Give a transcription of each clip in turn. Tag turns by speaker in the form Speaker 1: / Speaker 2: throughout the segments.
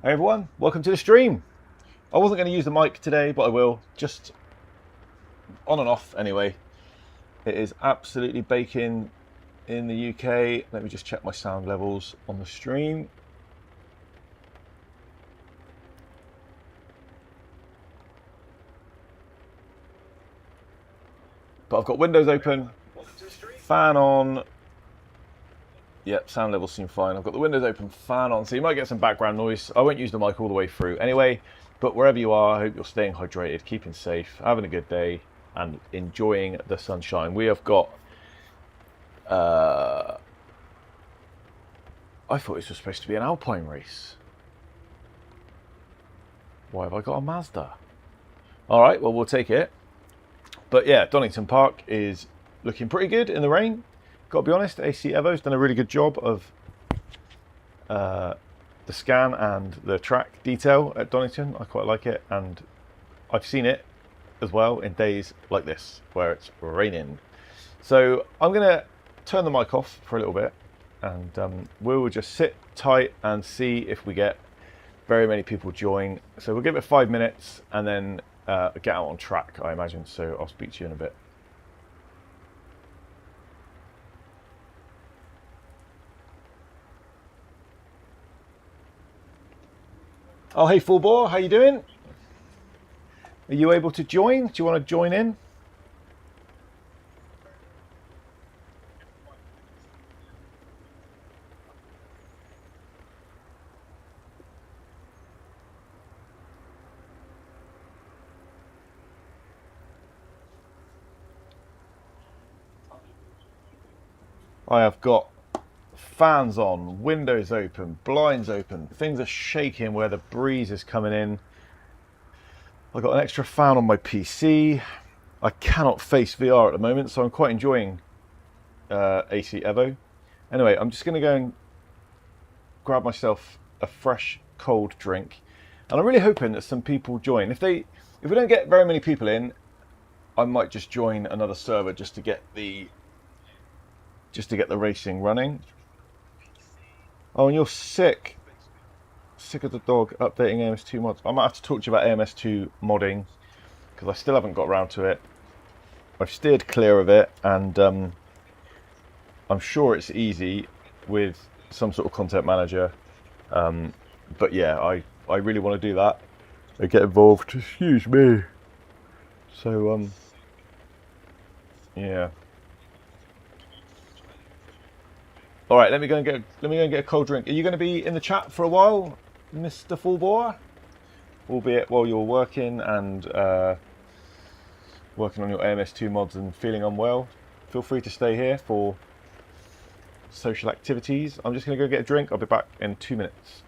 Speaker 1: Hey everyone, welcome to the stream. I wasn't going to use the mic today, but I will, just on and off anyway. It is absolutely baking in the UK. Let me just check my sound levels on the stream. But I've got windows open, fan on. Yep, sound levels seem fine. I've got the windows open, fan on, so you might get some background noise. I won't use the mic all the way through anyway, but wherever you are, I hope you're staying hydrated, keeping safe, having a good day, and enjoying the sunshine. We have got... I thought this was supposed to be an Alpine race. Why have I got a Mazda? All right, well, we'll take it. But yeah, Donington Park is looking pretty good in the rain. Got to be honest, AC Evo's done a really good job of the scan and the track detail at Donington. I quite like it, and I've seen it as well in days like this where it's raining. So I'm going to turn the mic off for a little bit, and we'll just sit tight and see if we get very many people join. So we'll give it 5 minutes and then get out on track, I imagine. So I'll speak to you in a bit. Oh, hey, Full Bore, how you doing? Are you able to join? Do you want to join in? I have got fans on, windows open, blinds open. Things are shaking where the breeze is coming in. I've got an extra fan on my PC. I cannot face VR at the moment, so I'm quite enjoying AC Evo. Anyway, I'm just going to go and grab myself a fresh cold drink, and I'm really hoping that some people join. If we don't get very many people in, I might just join another server just to get the racing running. Oh, and you're sick of the dog updating AMS2 mods. I might have to talk to you about AMS2 modding because I still haven't got around to it. I've steered clear of it, and I'm sure it's easy with some sort of content manager. But yeah, I really want to do that. I get involved. Excuse me. So yeah. All right, let me go and get a cold drink. Are you going to be in the chat for a while, Mr. Fullbore? Albeit while you're working and working on your AMS2 mods and feeling unwell, feel free to stay here for social activities. I'm just going to go get a drink. I'll be back in 2 minutes.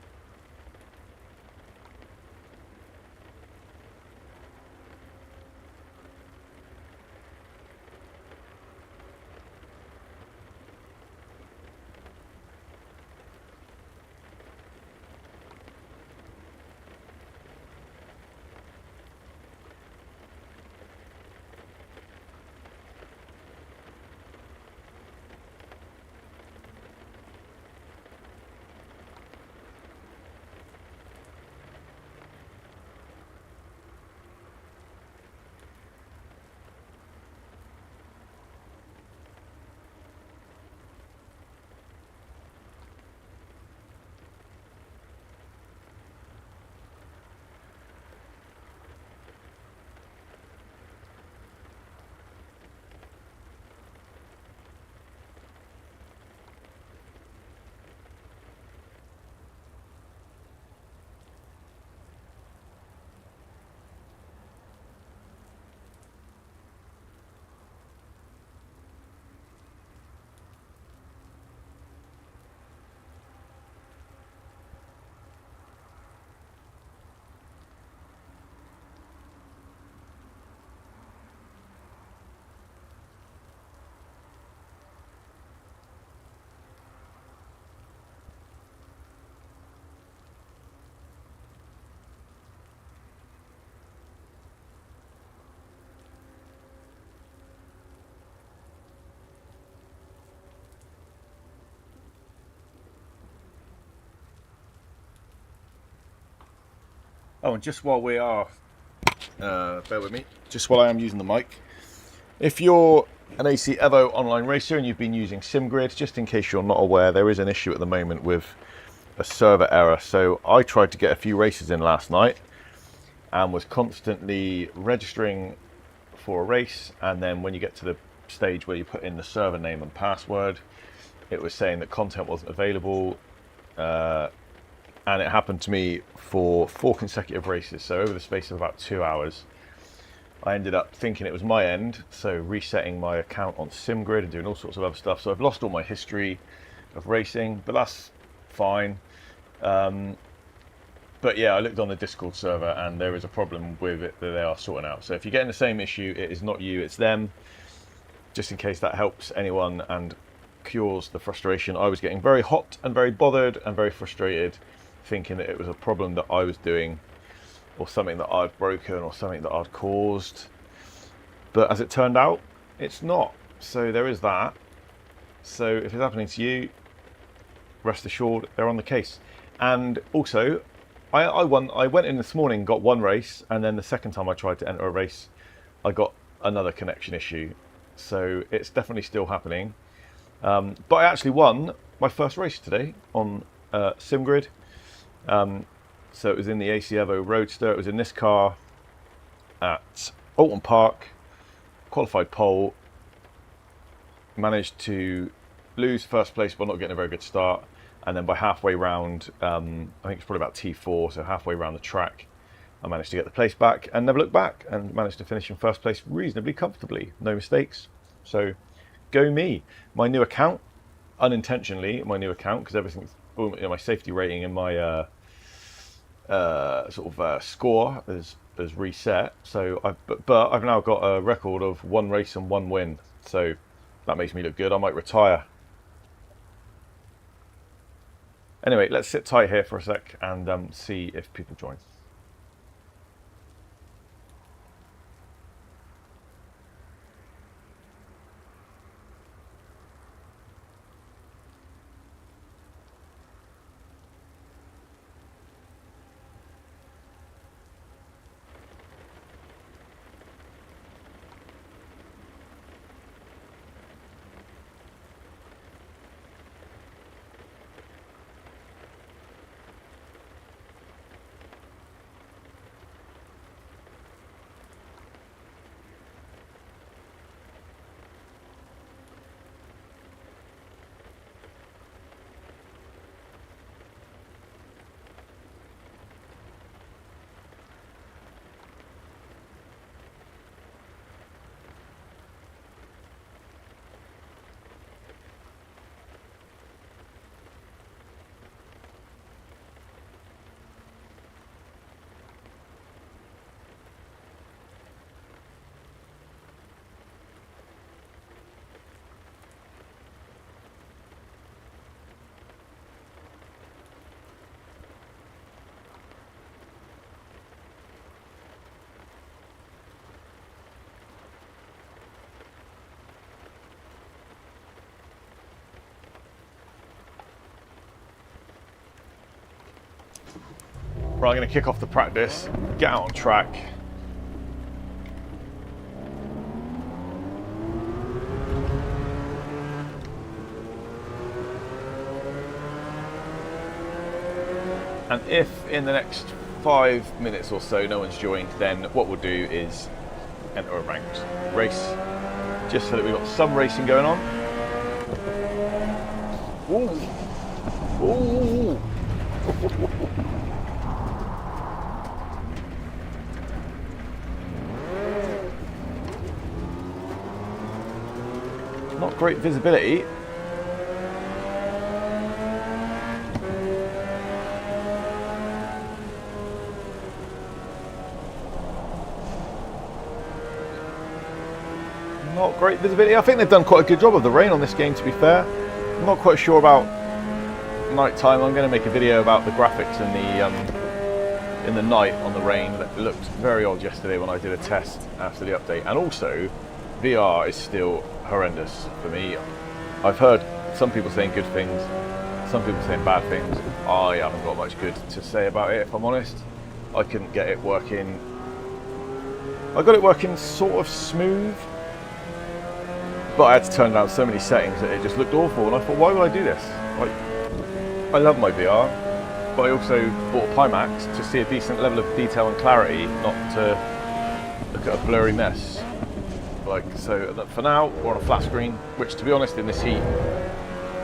Speaker 1: Oh, and just while we are, bear with me, just while I am using the mic, if you're an AC Evo online racer and you've been using SIMGUY, just in case you're not aware, there is an issue at the moment with a server error. So I tried to get a few races in last night and was constantly registering for a race, and then when you get to the stage where you put in the server name and password, it was saying that content wasn't available, and it happened to me for 4 consecutive races. So over the space of about 2 hours, I ended up thinking it was my end, so resetting my account on SIMGUY and doing all sorts of other stuff. So I've lost all my history of racing, but that's fine. But yeah, I looked on the Discord server and there is a problem with it that they are sorting out. So if you're getting the same issue, it is not you, it's them. Just in case that helps anyone and cures the frustration. I was getting very hot and very bothered and very frustrated, thinking that it was a problem that I was doing, or something that I'd broken, or something that I'd caused. But as it turned out, it's not. So there is that. So if it's happening to you, rest assured they're on the case. And also, I went in this morning, got one race, and then the second time I tried to enter a race, I got another connection issue. So it's definitely still happening. But I actually won my first race today on SIMGUY. So it was in the AC Evo Roadster. It was in this car at Alton Park, qualified pole. Managed to lose first place but not getting a very good start. And then by halfway round, I think it's probably about T4, so halfway around the track, I managed to get the place back and never looked back, and managed to finish in first place reasonably comfortably. No mistakes. So go me. My new account, unintentionally, my new account, because everything's, my safety rating and my score is reset. So but I've now got a record of 1 race and 1 win. So that makes me look good. I might retire. Anyway, let's sit tight here for a sec and see if people join. Right, I'm going to kick off the practice, get out on track. And if in the next 5 minutes or so no one's joined, then what we'll do is enter a ranked race, just so that we've got some racing going on. Ooh. Ooh. Not great visibility. Not great visibility. I think they've done quite a good job of the rain on this game, to be fair. I'm not quite sure about night time. I'm going to make a video about the graphics in the night on the rain. It looked very odd yesterday when I did a test after the update. And also, VR is still horrendous for me. I've heard some people saying good things, some people saying bad things. I haven't got much good to say about it, if I'm honest. I couldn't get it working. I got it working sort of smooth, but I had to turn down so many settings that it just looked awful, and I thought, why would I do this? Like, I love my VR, but I also bought a PIMAX to see a decent level of detail and clarity, not to look at a blurry mess. Like, so for now, we're on a flat screen, which, to be honest, in this heat,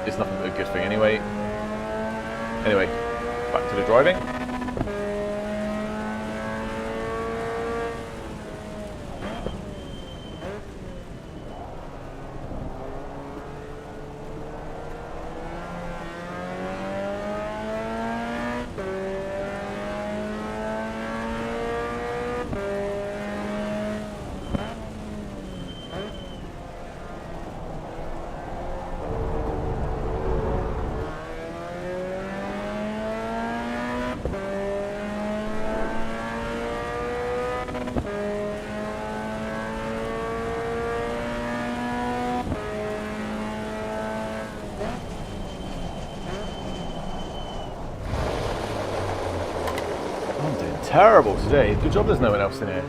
Speaker 1: is nothing but a good thing anyway. Anyway, back to the driving. Terrible today. Good job there's no one else in here.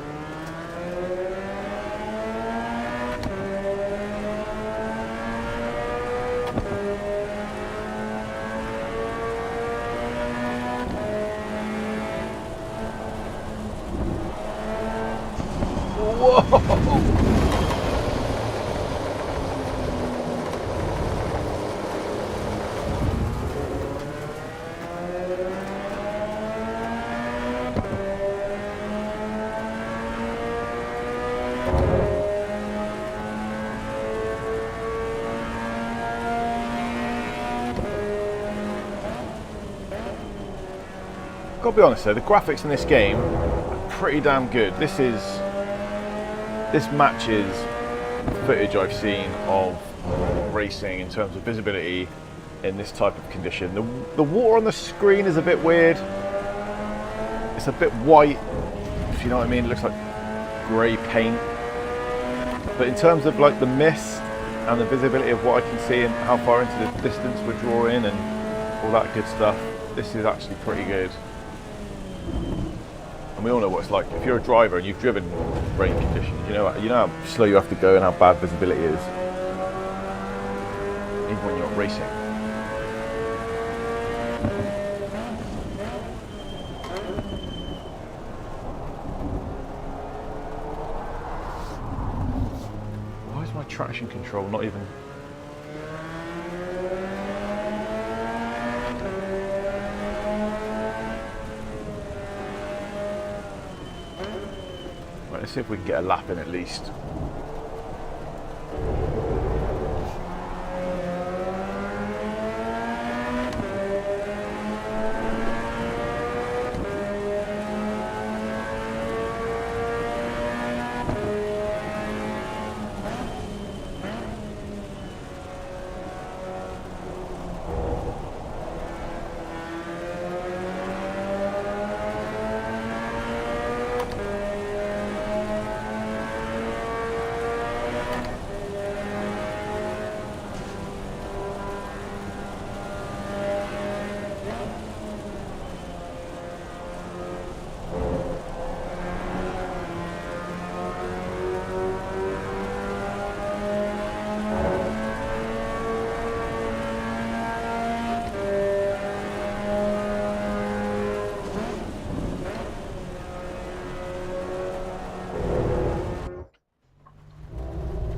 Speaker 1: Whoa! Gotta be honest though, the graphics in this game are pretty damn good. This matches footage I've seen of racing in terms of visibility in this type of condition. The water on the screen is a bit weird. It's a bit white, if you know what I mean. It looks like grey paint. But in terms of like the mist and the visibility of what I can see and how far into the distance we're drawing and all that good stuff, this is actually pretty good. And we all know what it's like. If you're a driver and you've driven rain conditions, you know how slow you have to go and how bad visibility is, even when you're not racing. Why is my traction control not even... Let's see if we can get a lap in at least.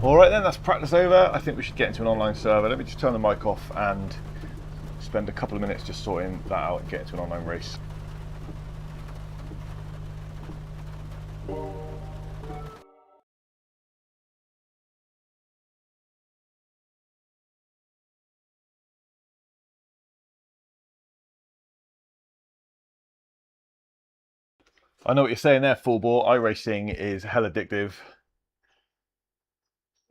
Speaker 1: Alright then, that's practice over. I think we should get into an online server. Let me just turn the mic off and spend a couple of minutes just sorting that out and get into an online race. I know what you're saying there, full bore. iRacing is hell addictive.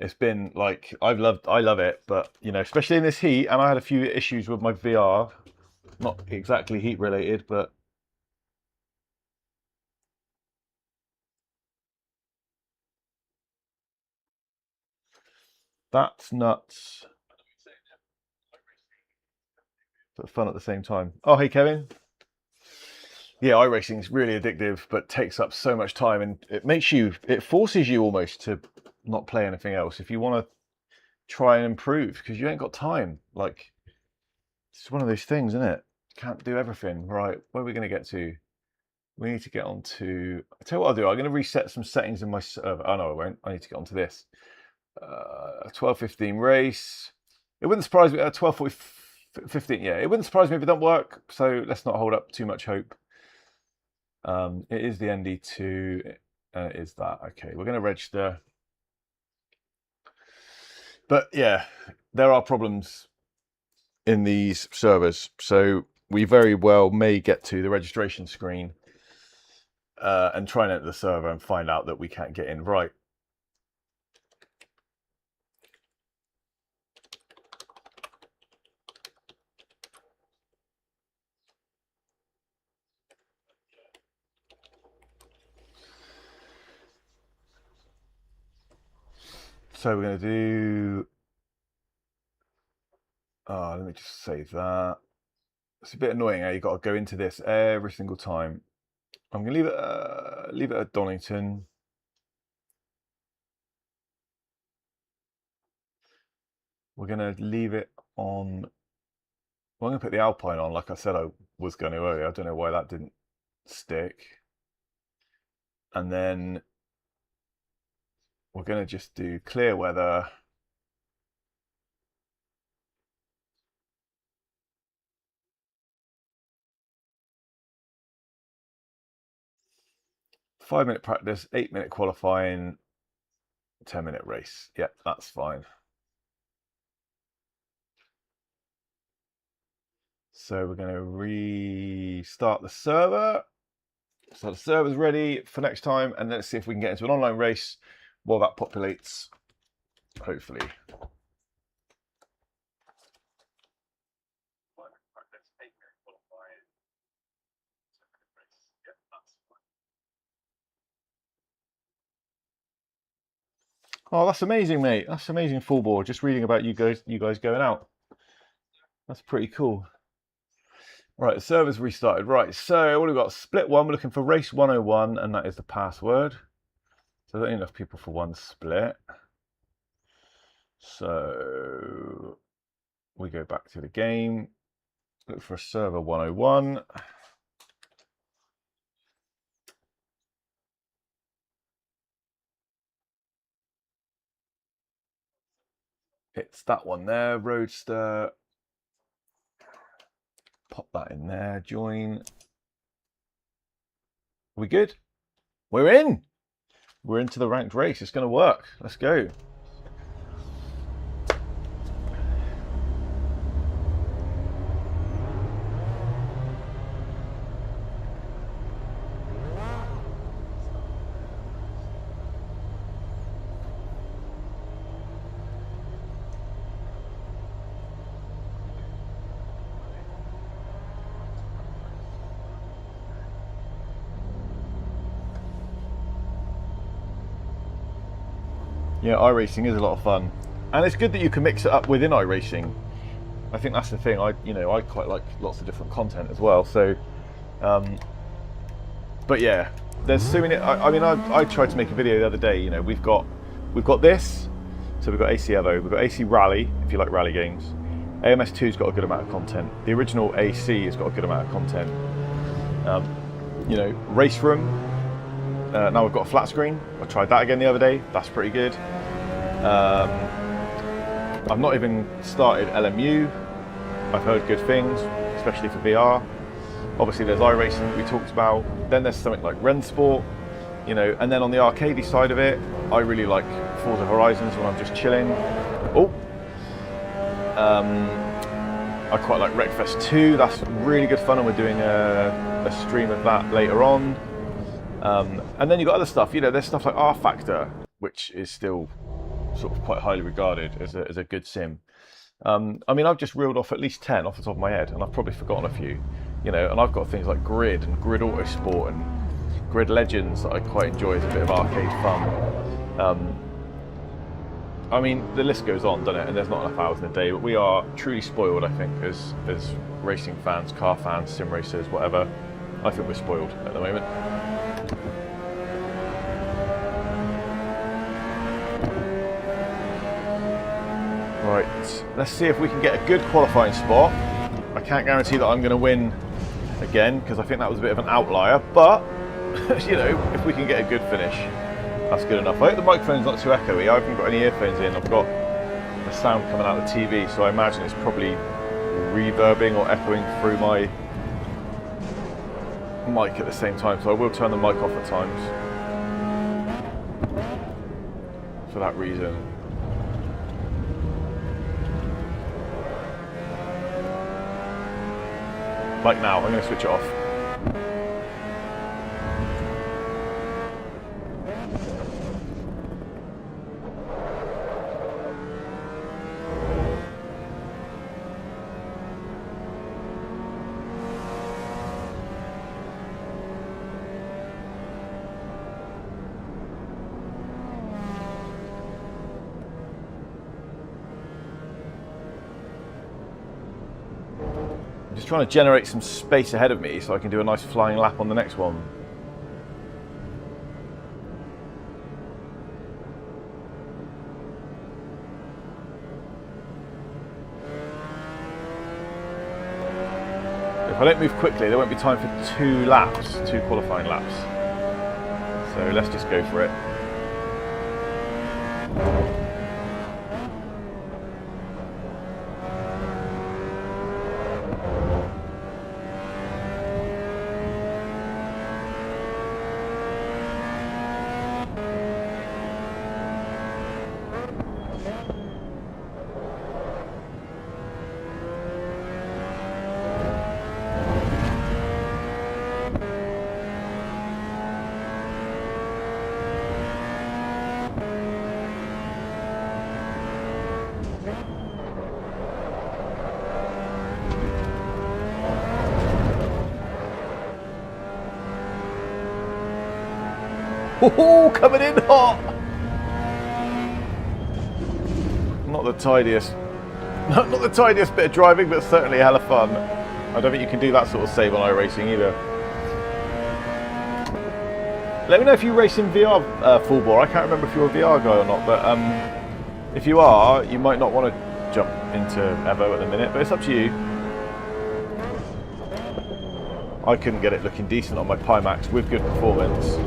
Speaker 1: It's been like, I love it, but you know, especially in this heat, and I had a few issues with my VR, not exactly heat related, but that's nuts. But fun at the same time. Oh, hey Kevin. yeah, iRacing is really addictive, but takes up so much time, and it forces you almost to not play anything else if you want to try and improve, because you ain't got time. Like, it's one of those things, isn't it? Can't do everything. Right, where are we going to get to? We need to get on to... I'll tell you what I'll do. I'm going to reset some settings in my server. Oh, no, I won't. I need to get onto this. 12:15 race. It wouldn't surprise me. 12:15. Yeah, it wouldn't surprise me if it don't work. So let's not hold up too much hope. It is the ND2. It is that. Okay, we're going to register. But yeah, there are problems in these servers. So we very well may get to the registration screen and try and enter the server and find out that we can't get in. Right. So we're going to do... let me just save that. It's a bit annoying how you've got to go into this every single time. I'm going to leave it at Donington. We're going to leave it on... Well, I'm going to put the Alpine on, like I said I was going to earlier. I don't know why that didn't stick. And then we're going to just do clear weather. Five-minute practice, 8-minute qualifying, 10-minute race. Yep, that's fine. So we're going to restart the server. So the server's ready for next time, and let's see if we can get into an online race while that populates, hopefully. Oh, that's amazing, mate. That's amazing, full board. Just reading about you guys going out. That's pretty cool. Right, the server's restarted. Right, so what we've got, split one. We're looking for race 101, and that is the password. So there's enough people for one split. So we go back to the game, look for a server 101. It's that one there, Roadster. Pop that in there, join. We good? We're in. We're into the ranked race. It's going to work. Let's go. Yeah, iRacing is a lot of fun, and it's good that you can mix it up within iRacing. I think that's the thing. I quite like lots of different content as well. So, but yeah, there's so many. I tried to make a video the other day. You know, we've got this. So we've got AC Evo, we've got AC Rally if you like rally games. AMS2's got a good amount of content. The original AC has got a good amount of content. You know, Race Room. Now we've got a flat screen. I tried that again the other day. That's pretty good. I've not even started LMU. I've heard good things, especially for VR. Obviously there's iRacing that we talked about. Then there's something like Rensport, you know, and then on the arcadey side of it, I really like Forza Horizons when I'm just chilling. I quite like Wreckfest 2. That's really good fun, and we're doing a stream of that later on. And then you've got other stuff, you know, there's stuff like R Factor, which is still sort of quite highly regarded as a good sim. I mean, I've just reeled off at least 10 off the top of my head, and I've probably forgotten a few, you know, and I've got things like Grid and Grid Autosport and Grid Legends that I quite enjoy as a bit of arcade fun. I mean, the list goes on, doesn't it? And there's not enough hours in a day, but we are truly spoiled, I think, as racing fans, car fans, sim racers, whatever. I think we're spoiled at the moment. Right, let's see if we can get a good qualifying spot. I can't guarantee that I'm going to win again, because I think that was a bit of an outlier, but you know, if we can get a good finish, that's good enough. I hope the microphone's not too echoey. I haven't got any earphones in. I've got the sound coming out of the TV, so I imagine it's probably reverbing or echoing through my mic at the same time, so I will turn the mic off at times for that reason. Like now, I'm going to switch it off. I'm just trying to generate some space ahead of me so I can do a nice flying lap on the next one. If I don't move quickly, there won't be time for 2 laps, 2 qualifying laps. So let's just go for it. Oh, coming in hot! Not the tidiest, not the tidiest bit of driving, but certainly a hell of fun. I don't think you can do that sort of save on iRacing either. Let me know if you race in VR full bore. I can't remember if you're a VR guy or not, but if you are, you might not want to jump into Evo at the minute, but it's up to you. I couldn't get it looking decent on my PIMAX with good performance.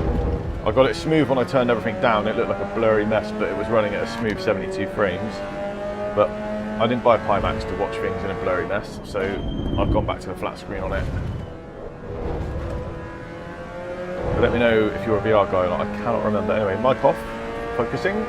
Speaker 1: I got it smooth when I turned everything down. It looked like a blurry mess, but it was running at a smooth 72 frames. But I didn't buy a PIMAX to watch things in a blurry mess, so I've gone back to the flat screen on it. But let me know if you're a VR guy or not. I cannot remember. Anyway, mic off, focusing.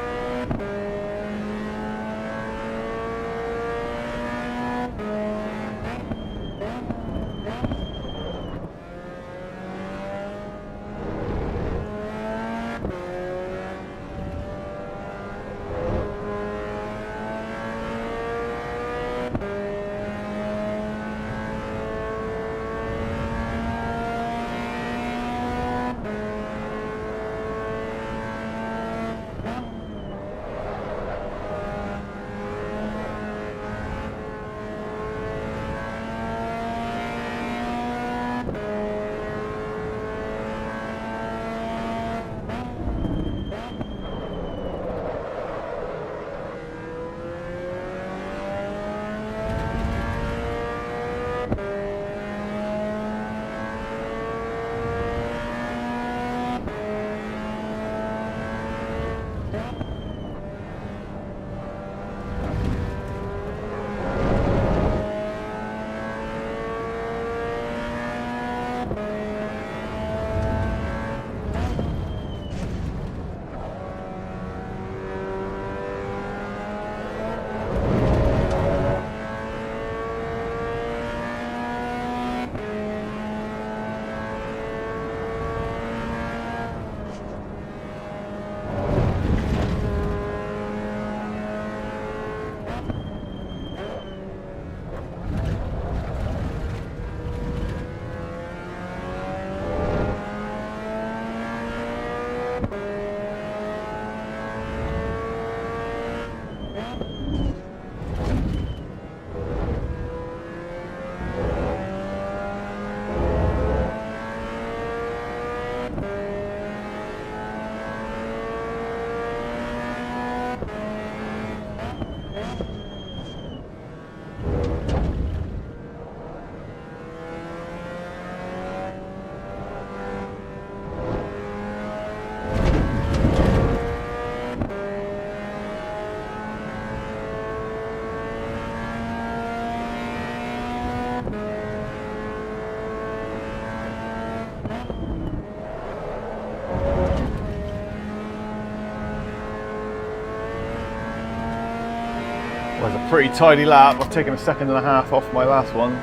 Speaker 1: Was a pretty tidy lap. I've taken a 1.5 seconds off my last one.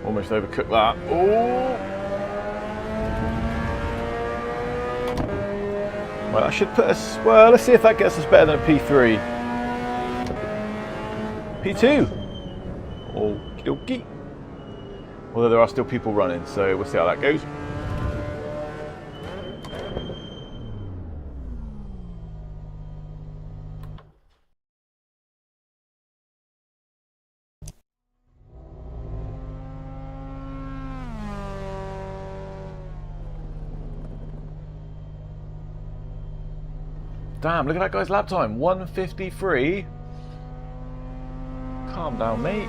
Speaker 1: Almost overcooked that. Oh! Well, that should put us. Well, let's see if that gets us better than a P3. P2. Okie dokie. Although there are still people running, so we'll see how that goes. Damn, look at that guy's lap time, 1:53. Calm down, mate.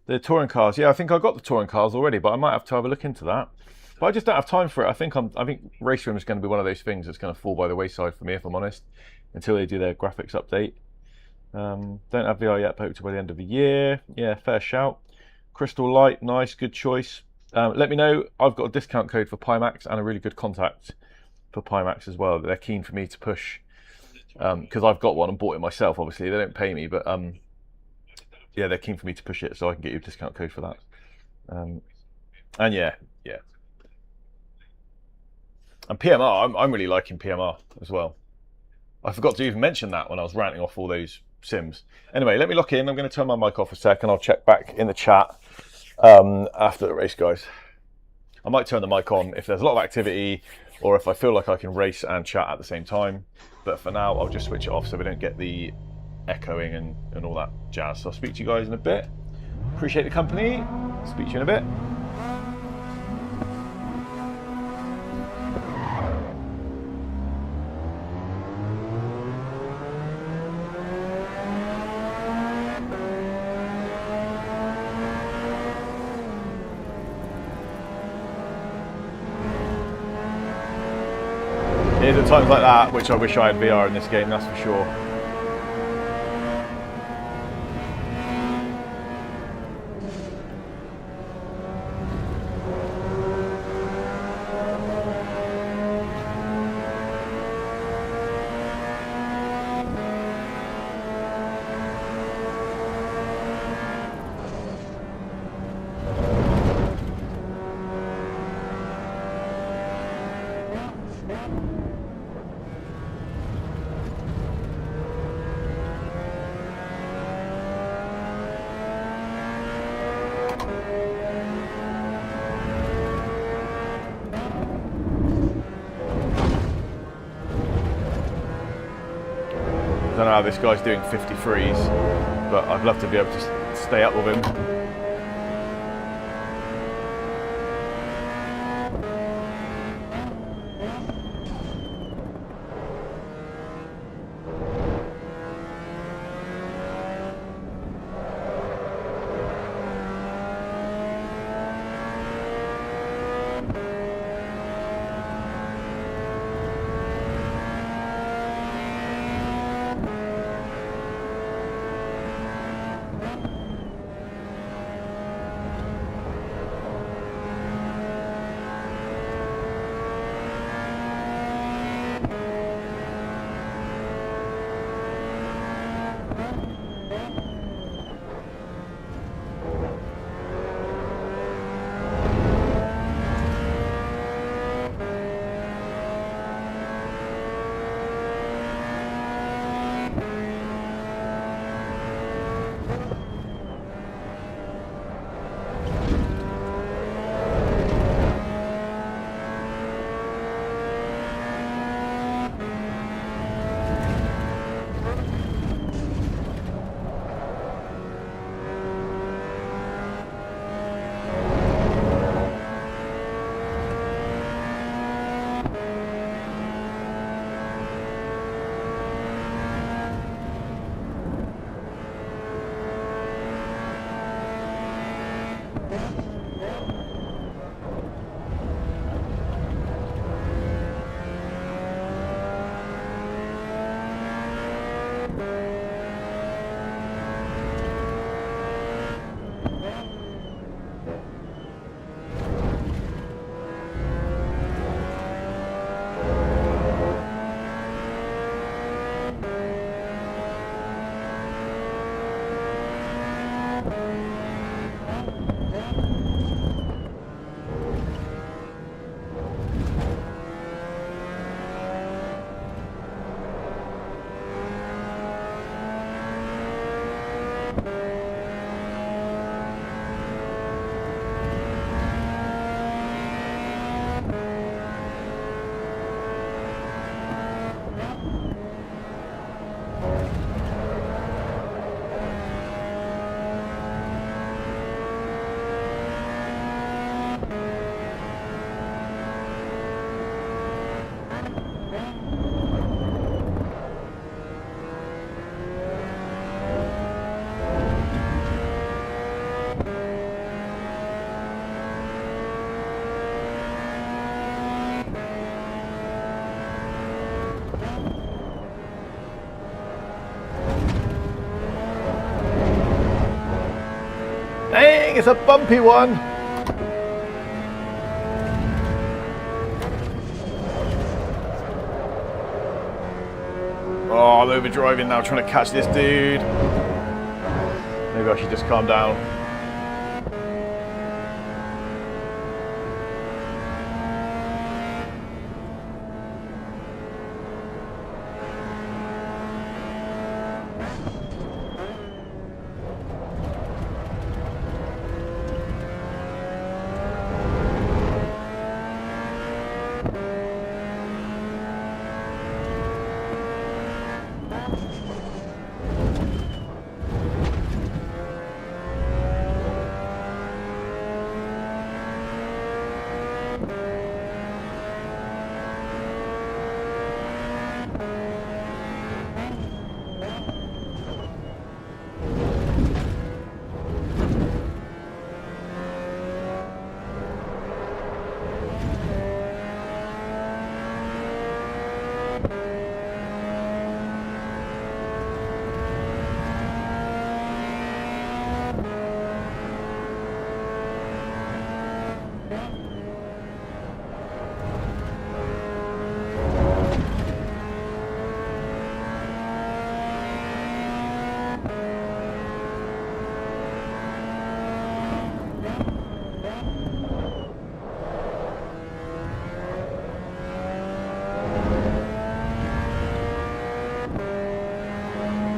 Speaker 1: The touring cars, yeah, I think I got the touring cars already, but I might have to have a look into that. But I just don't have time for it. I think Race Room is going to be one of those things that's going to fall by the wayside for me, if I'm honest, until they do their graphics update. Don't have VR yet, but hope to by the end of the year. Yeah, fair shout. Crystal Light, nice, good choice. Let me know. I've got a discount code for PIMAX and a really good contact for PIMAX as well. They're keen for me to push because I've got one and bought it myself. Obviously, they don't pay me, but yeah, they're keen for me to push it so I can get you a discount code for that. And yeah. And PMR, I'm really liking PMR as well. I forgot to even mention that when I was ranting off all those sims. Anyway, let me lock in. I'm going to turn my mic off a sec and I'll check back in the chat after the race, guys. I might turn the mic on if there's a lot of activity or if I feel like I can race and chat at the same time. But for now, I'll just switch it off so we don't get the echoing and all that jazz. So I'll speak to you guys in a bit. Appreciate the company. Speak to you in a bit. There's at times like that which I wish I had VR in this game, that's for sure. I don't know how this guy's doing 53s, but I'd love to be able to stay up with him. think it's a bumpy one. Oh, I'm overdriving now, trying to catch this dude. Maybe I should just calm down.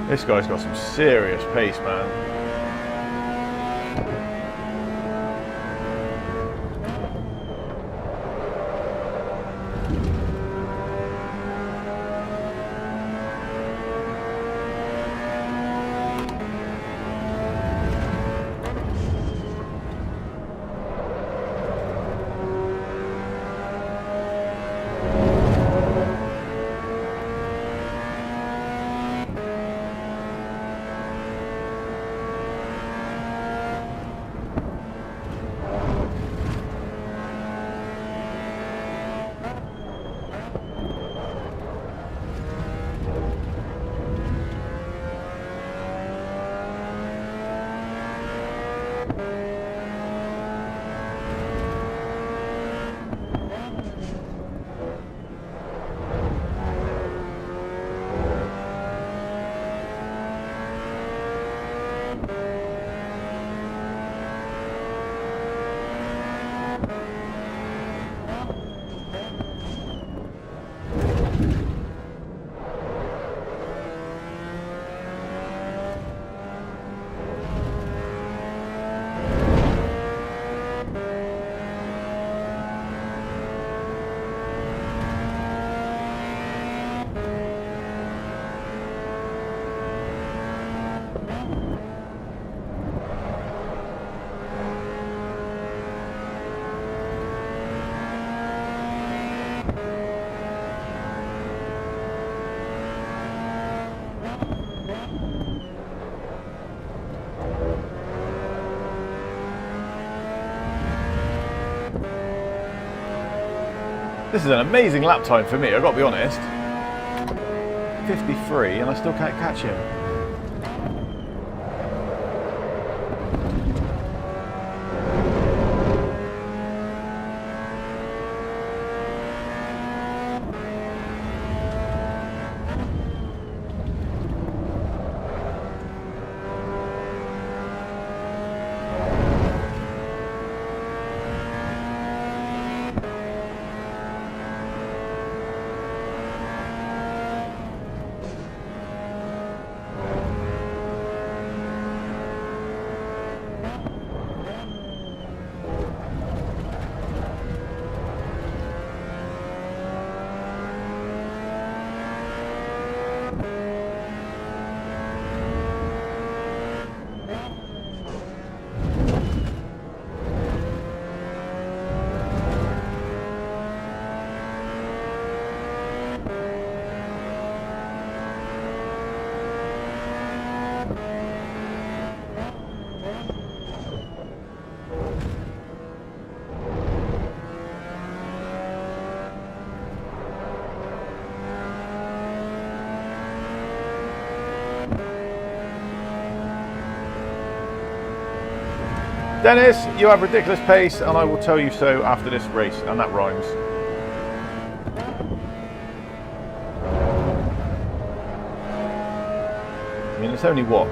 Speaker 1: This guy's got some serious pace, man. This is an amazing lap time for me, I've got to be honest. 53 and I still can't catch him. Dennis, you have ridiculous pace, and I will tell you so after this race, and that rhymes. I mean, it's only what,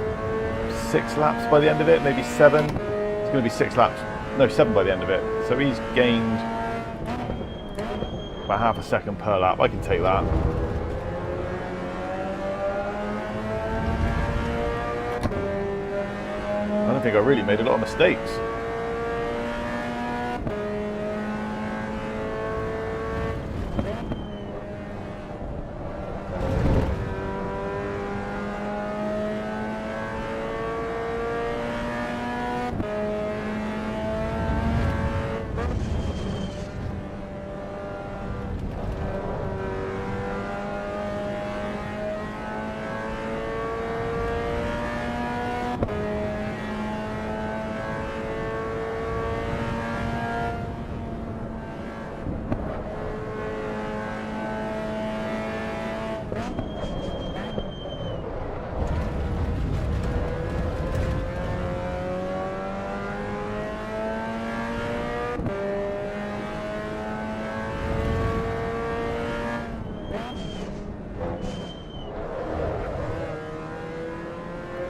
Speaker 1: 6 laps by the end of it, maybe 7. It's going to be 6 laps, no, 7 by the end of it. So he's gained about half a second per lap. I can take that. I don't think I really made a lot of mistakes.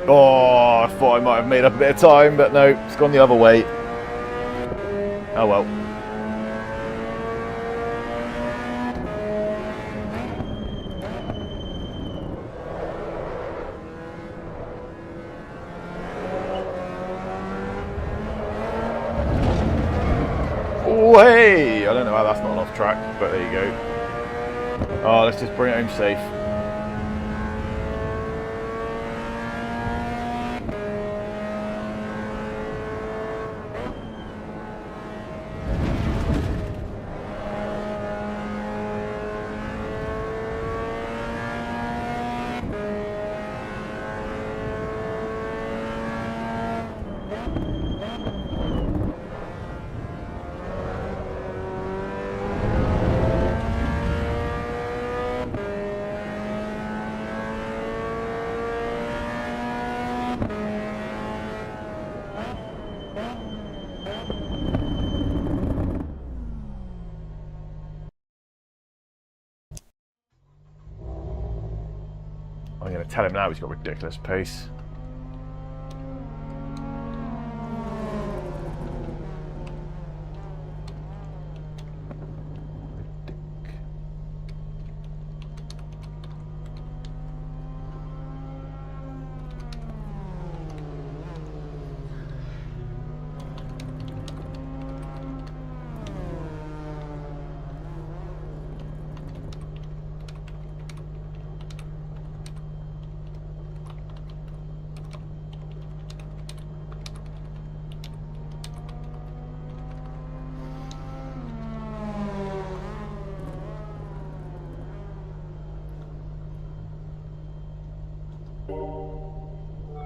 Speaker 1: Oh, I thought I might have made up a bit of time, but no, it's gone the other way. Oh well. Oh, hey! I don't know how that's not off track, but there you go. Oh, let's just bring it home safe. I'm going to tell him now he's got ridiculous pace.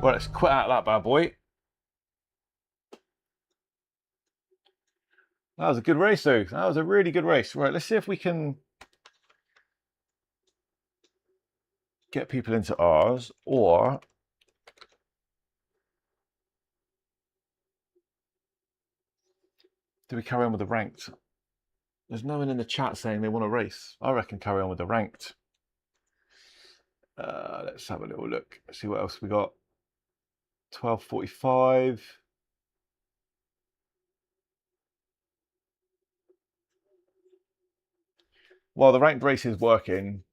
Speaker 1: Well, let's quit out that bad boy. That was a good race, though. That was a really good race. Right, let's see if we can get people into ours, or do we carry on with the ranked? There's no one in the chat saying they want to race. I reckon carry on with the ranked. Let's have a little look. See what else we got. 12:45. While the ranked race is working,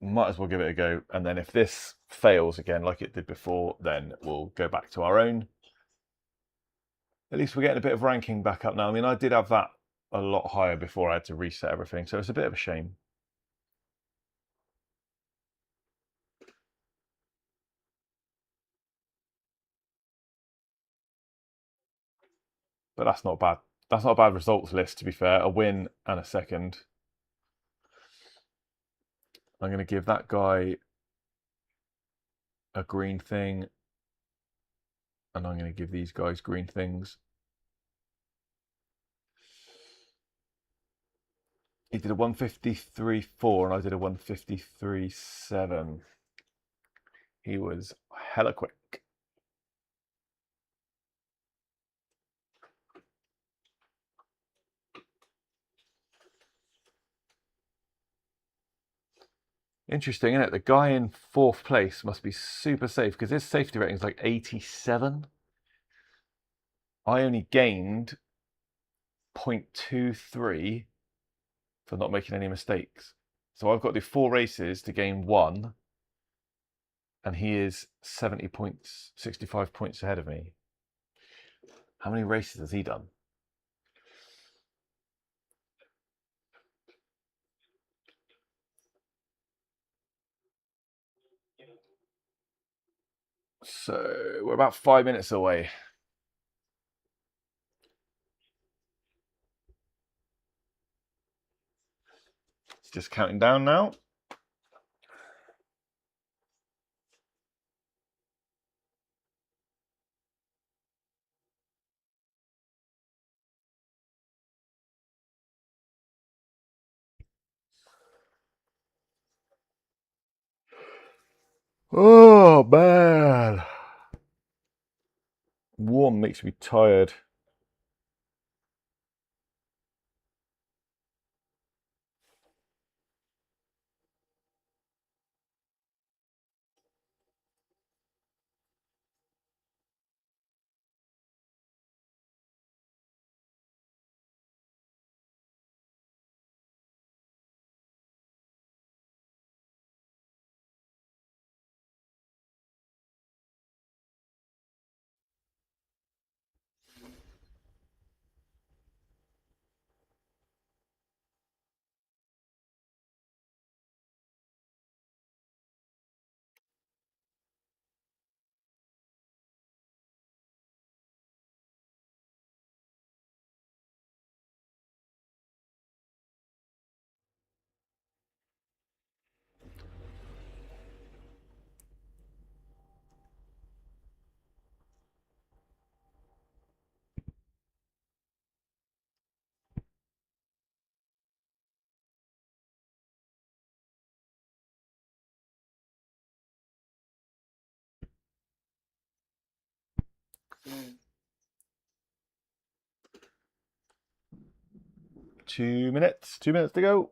Speaker 1: might as well give it a go. And then if this fails again, like it did before, then we'll go back to our own. At least we're getting a bit of ranking back up now. I mean, I did have that a lot higher before I had to reset everything, so it's a bit of a shame. But that's not bad. That's not a bad results list, to be fair. A win and a second. I'm going to give that guy a green thing. And I'm going to give these guys green things. He did a 153.4 and I did a 153.7. He was hella quick. Interesting, isn't it? The guy in 4th place must be super safe because his safety rating is like 87. I only gained 0.23 for not making any mistakes. So I've got to do 4 races to gain 1, and he is 70 points, 65 points ahead of me. How many races has he done? So we're about 5 minutes away. It's just counting down now. Oh man, warm makes me tired. Two minutes to go.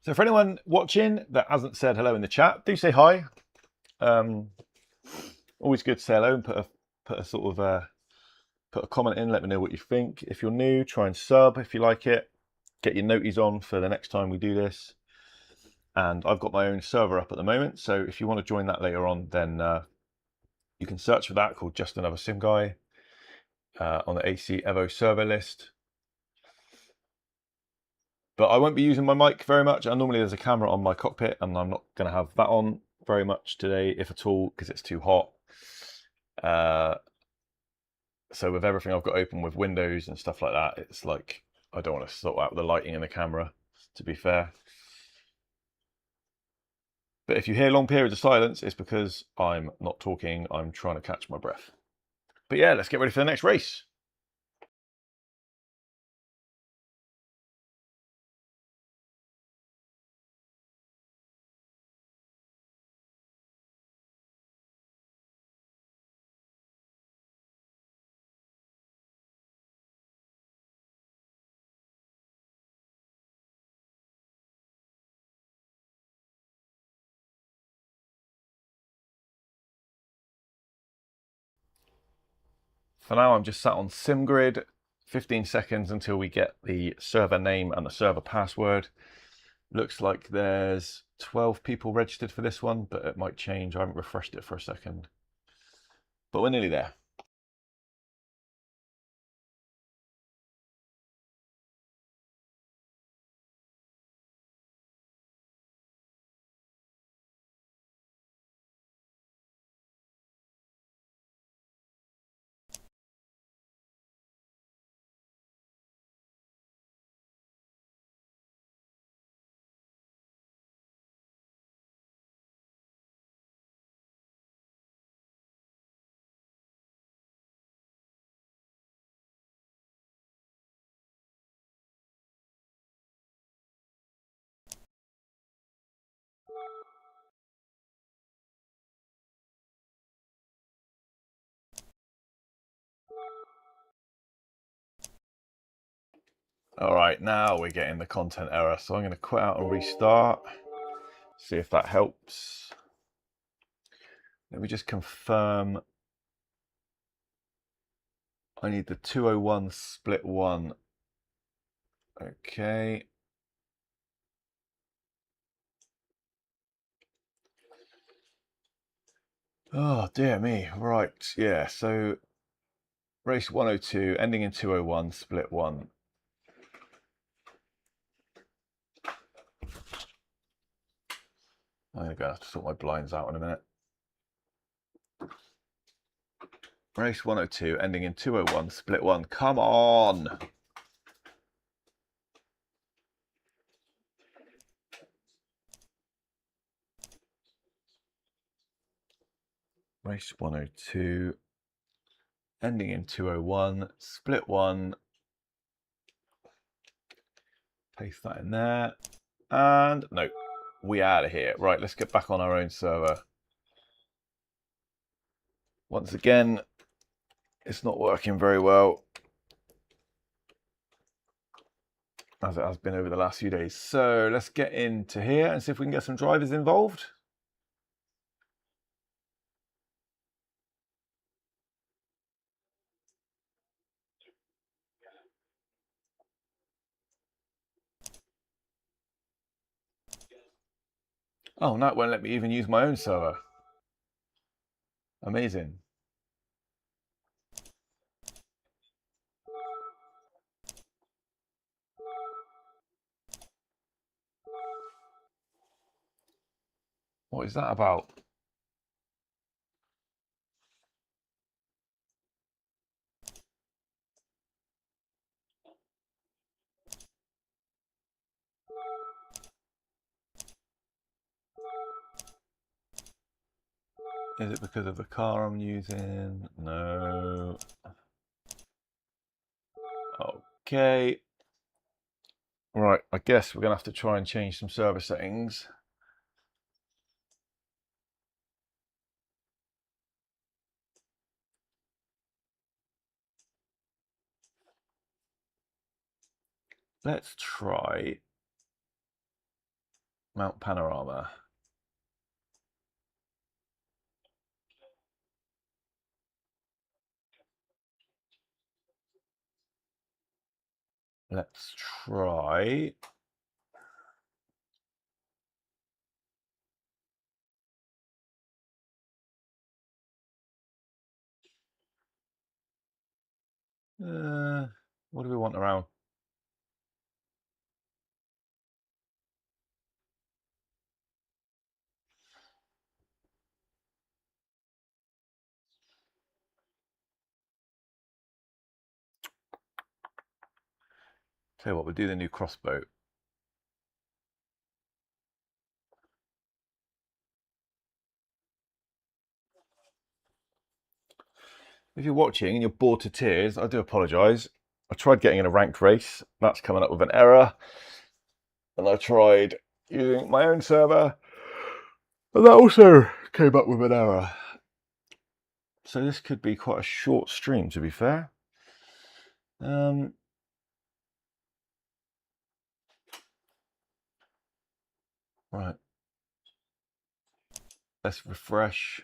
Speaker 1: So for anyone watching that hasn't said hello in the chat, do say hi. Always good to say hello and put a sort of put a comment in. Let me know what you think. If you're new, try and sub if you like it. Get your noties on for the next time we do this. And I've got my own server up at the moment, so if you want to join that later on, then you can search for that, called Just Another SIMGUY, on the AC Evo server list. But I won't be using my mic very much. And normally there's a camera on my cockpit, and I'm not going to have that on very much today, if at all, because it's too hot. So with everything I've got open with windows and stuff like that, it's like I don't want to sort out the lighting in the camera, to be fair. But if you hear long periods of silence, it's because I'm not talking, I'm trying to catch my breath. But yeah, let's get ready for the next race. For now, I'm just sat on SimGrid, 15 seconds until we get the server name and the server password. Looks like there's 12 people registered for this one, but it might change. I haven't refreshed it for a second. But we're nearly there. All right, now we're getting the content error. So I'm going to quit out and restart. See if that helps. Let me just confirm. I need the 201 split 1. Okay. Oh, dear me. Right, yeah. So race 102, ending in 201, split 1. I'm going to have to sort my blinds out in a minute. Race 102, ending in 201, split 1. Come on! Race 102, ending in 201, split 1. Paste that in there. And no, we out of here. Right, let's get back on our own server. Once again, it's not working very well, as it has been over the last few days. So let's get into here and see if we can get some drivers involved. Oh, no, it won't let me even use my own server. Amazing. What is that about? Is it because of the car I'm using? No. Okay. Right, I guess we're going to have to try and change some server settings. Let's try Mount Panorama. Let's try what do we want around? Tell you what, we'll do the new crossbow. If you're watching and you're bored to tears, I do apologise. I tried getting in a ranked race. That's coming up with an error. And I tried using my own server. And that also came up with an error. So this could be quite a short stream, to be fair. Right. Let's refresh.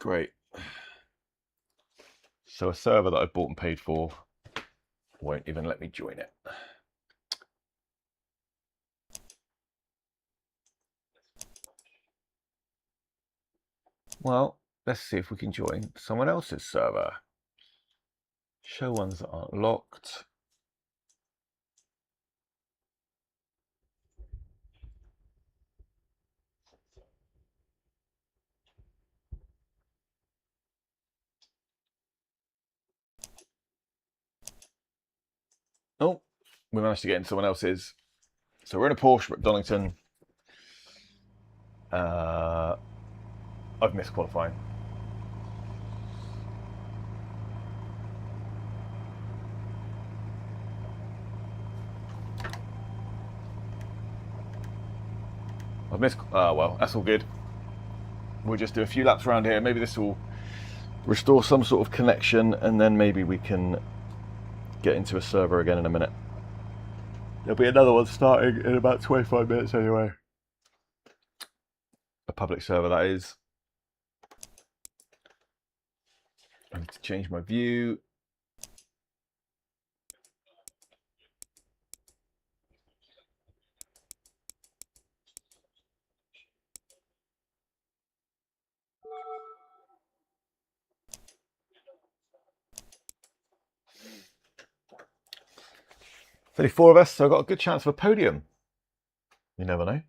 Speaker 1: Great. So a server that I bought and paid for won't even let me join it. Well, let's see if we can join someone else's server. Show ones that aren't locked. Oh, we managed to get in someone else's. So we're in a Porsche at Donington. I've missed qualifying. I've missed. Well, that's all good. We'll just do a few laps around here. Maybe this will restore some sort of connection, and then maybe we can get into a server again in a minute. There'll be another one starting in about 25 minutes anyway. A public server, that is. I need to change my view. There's only 4 of us, so I've got a good chance of a podium. You never know.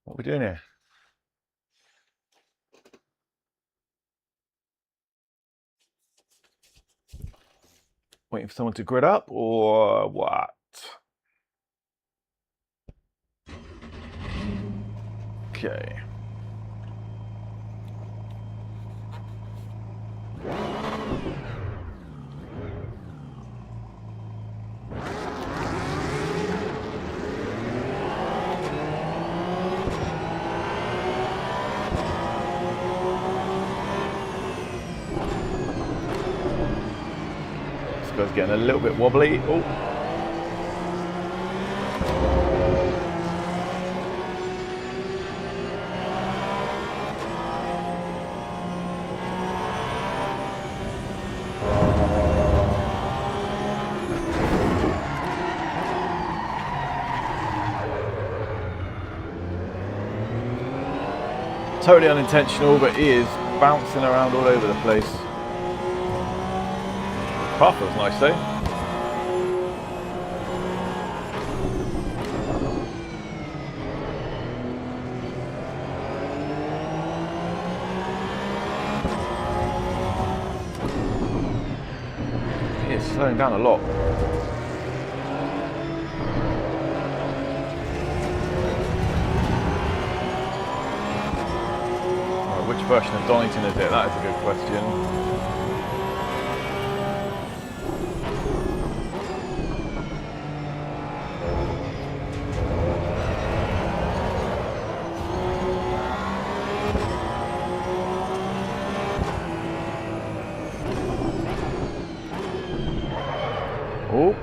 Speaker 1: What are we doing here? Waiting for someone to grid up, or what? Okay. This guy's getting a little bit wobbly. Oh. Totally unintentional, but he is bouncing around all over the place. Car feels nice though. He is slowing down a lot. Which version of Donington is it? That is a good question. Oh.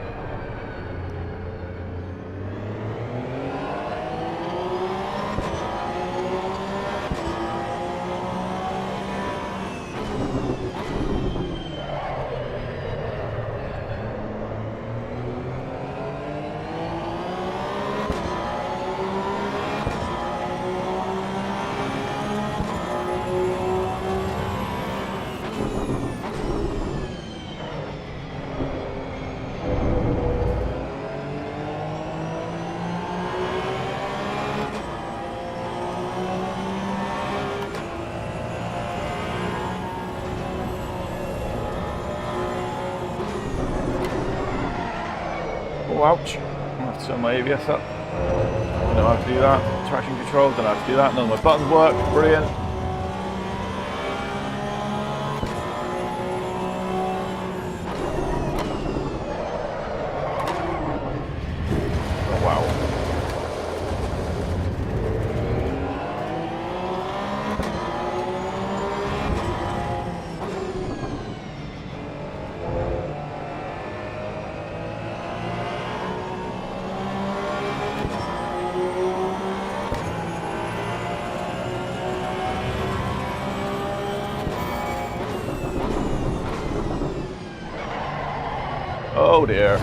Speaker 1: Oh, ouch. I have to turn my ABS up. Don't know how to do that. Traction control, don't know how to do that. None of my buttons work. Brilliant. Oh, wow. Oh dear.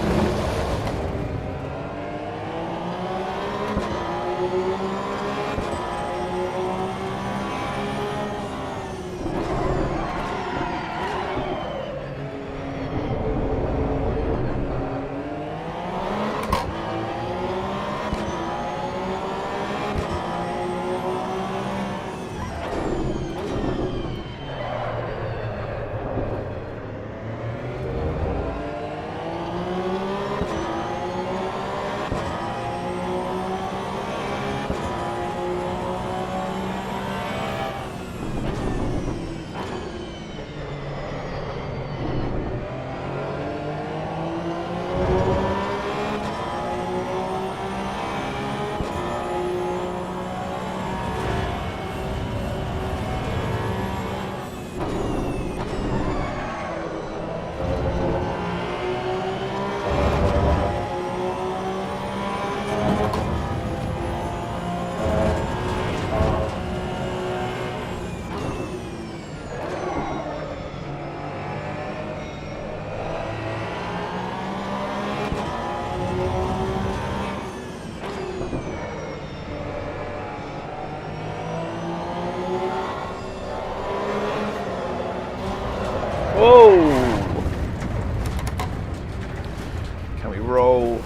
Speaker 1: we roll.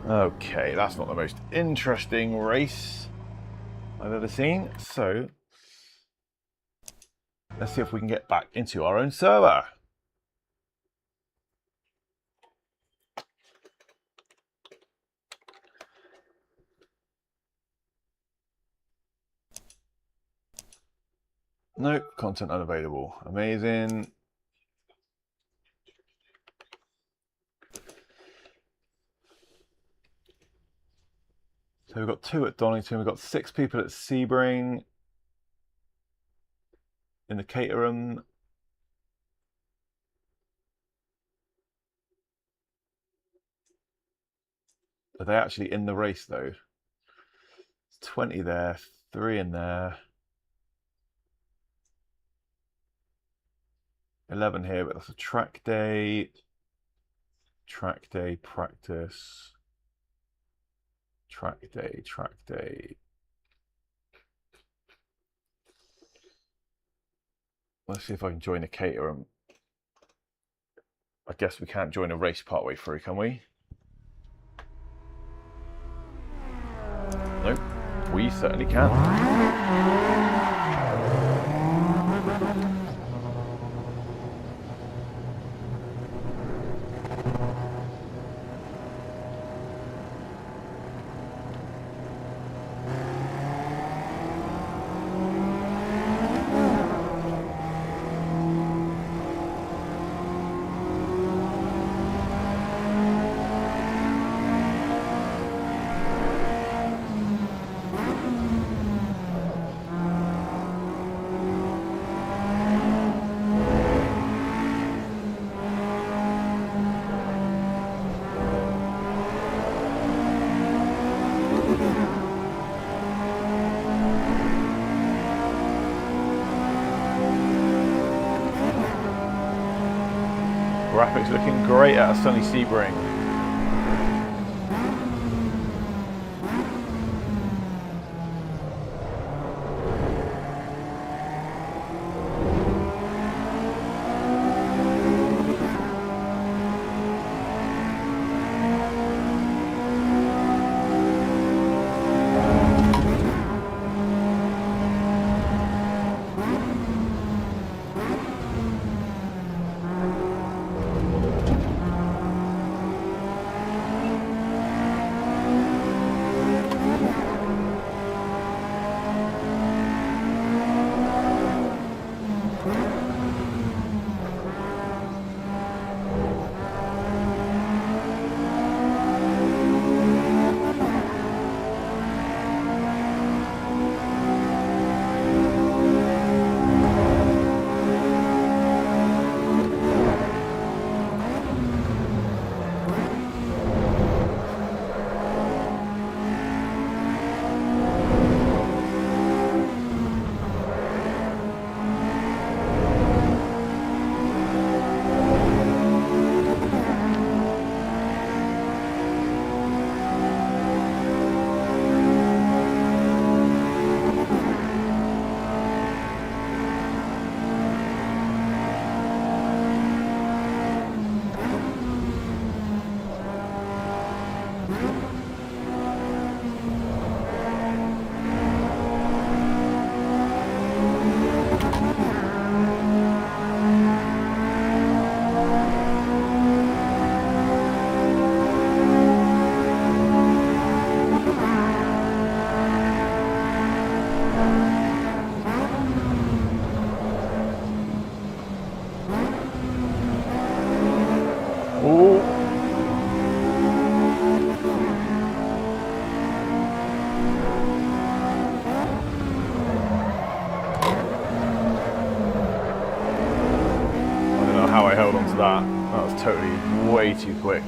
Speaker 1: Okay, that's not the most interesting race I've ever seen. So let's see if we can get back into our own server. Nope, content unavailable. Amazing. So we've got 2 at Donington, we've got 6 people at Sebring in the Caterham. Are they actually in the race though? 20 there, 3 in there. 11 here, but that's a track day practice. Track day. Let's see if I can join a Caterham. I guess we can't join a race partway through, can we? Nope, we certainly can. Graphics looking great at a sunny Sebring. That was totally way too quick.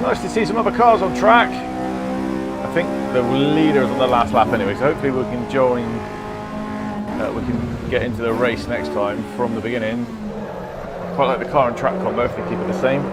Speaker 1: Nice to see some other cars on track. I think the leader is on the last lap anyway, so hopefully we can join, we can get into the race next time from the beginning. Quite like the car and track combo if they keep it the same.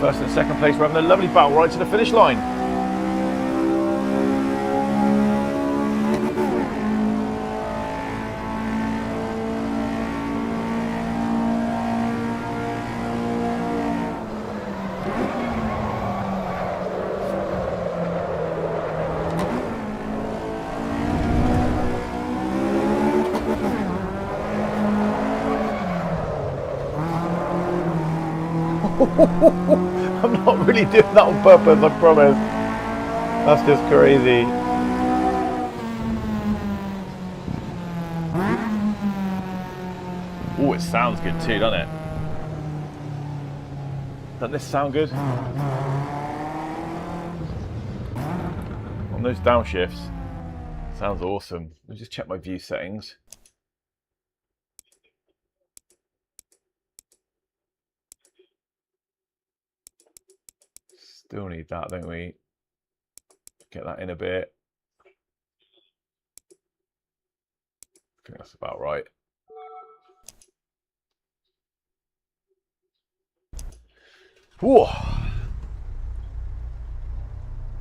Speaker 1: First and second place, we're having a lovely battle right to the finish line. I'm not really doing that on purpose, I promise. That's just crazy. Oh, it sounds good too, doesn't it? Doesn't this sound good? On those downshifts. Sounds awesome. Let me just check my view settings. Still need that, don't we? Get that in a bit. I think that's about right. Whoa.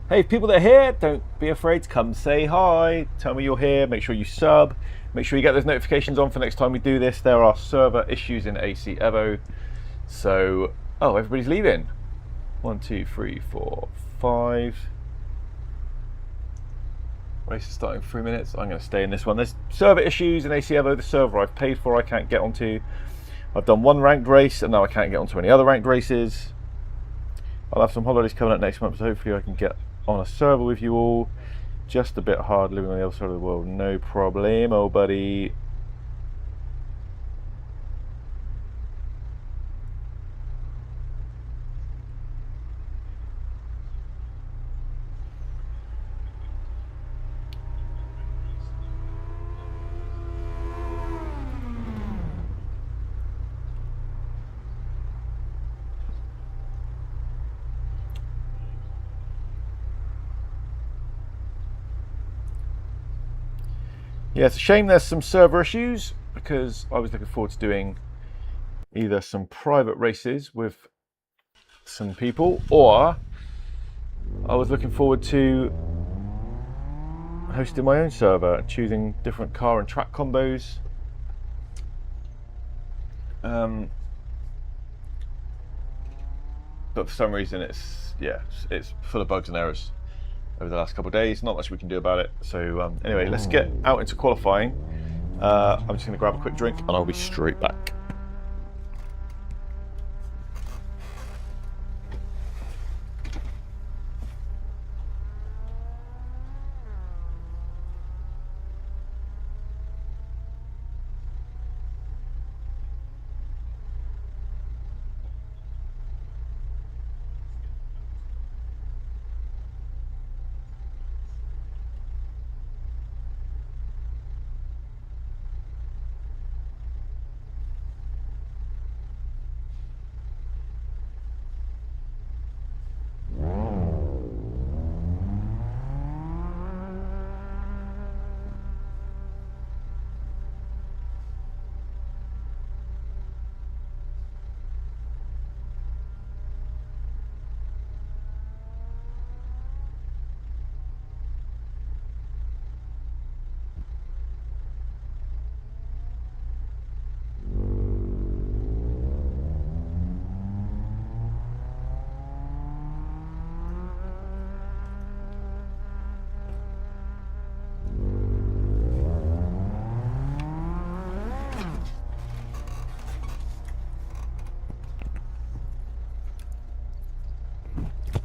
Speaker 1: Hey, people that are here, don't be afraid to come say hi. Tell me you're here. Make sure you sub. Make sure you get those notifications on for next time we do this. There are server issues in AC Evo. So, oh, everybody's leaving. 1, 2, 3, 4, 5. Race is starting in 3 minutes. I'm going to stay in this one. There's server issues in AC Evo. The server I've paid for I can't get onto. I've done one ranked race and now I can't get onto any other ranked races. I'll have some holidays coming up next month, so hopefully I can get on a server with you all. Just a bit hard living on the other side of the world. No problemo, buddy. Yeah, it's a shame there's some server issues because I was looking forward to doing either some private races with some people or I was looking forward to hosting my own server and choosing different car and track combos. But for some reason it's full of bugs and errors over the last couple of days. Not much we can do about it. So anyway, let's get out into qualifying. I'm just going to grab a quick drink and I'll be straight back.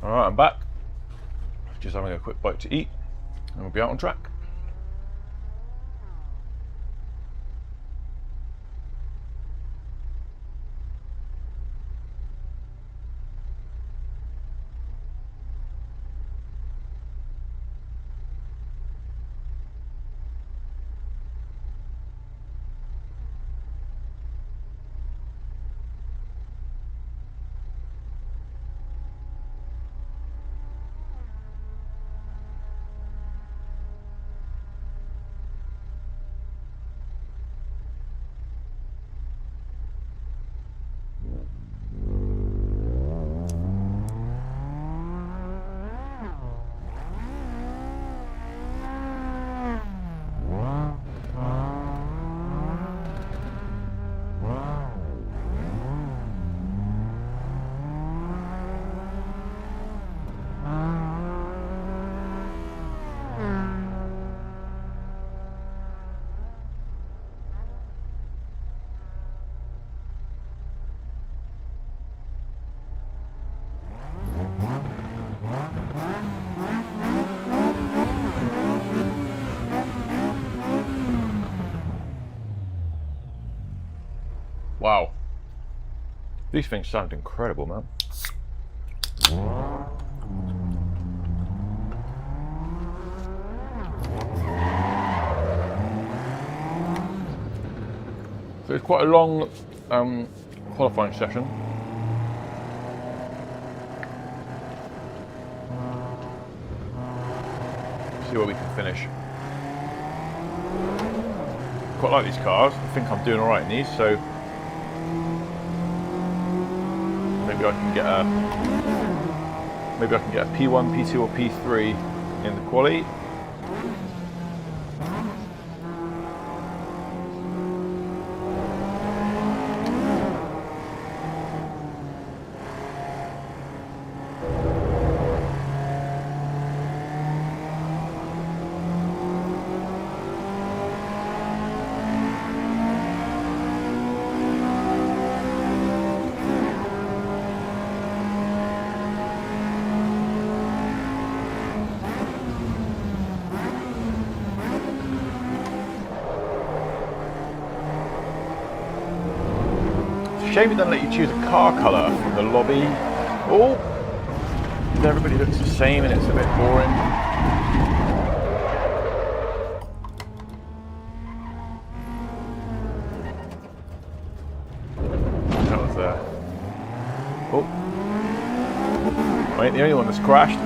Speaker 1: Alright, I'm back. Just having a quick bite to eat and we'll be out on track. Wow, these things sound incredible, man. So it's quite a long qualifying session. See where we can finish. Quite like these cars. I think I'm doing all right in these, so maybe I can get a P1, P2, or P3 in the quali. Shame it doesn't let you choose a car colour from the lobby. Oh, everybody looks the same and it's a bit boring. That was oh, I ain't the only one that's crashed.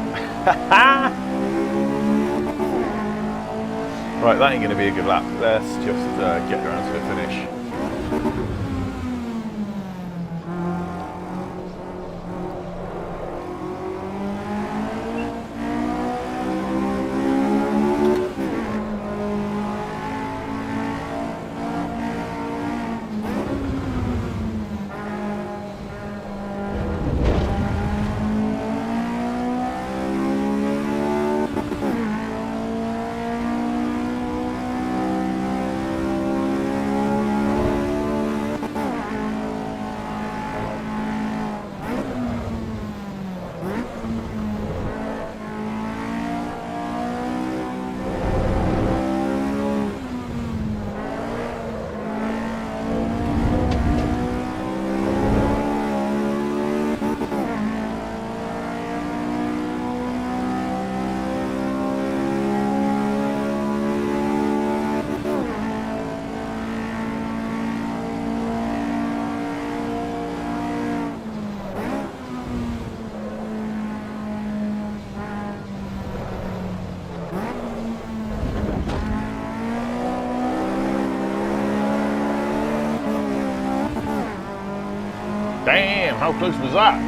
Speaker 1: Right, that ain't going to be a good lap. Let's just get around to the finish. Damn, how close was that?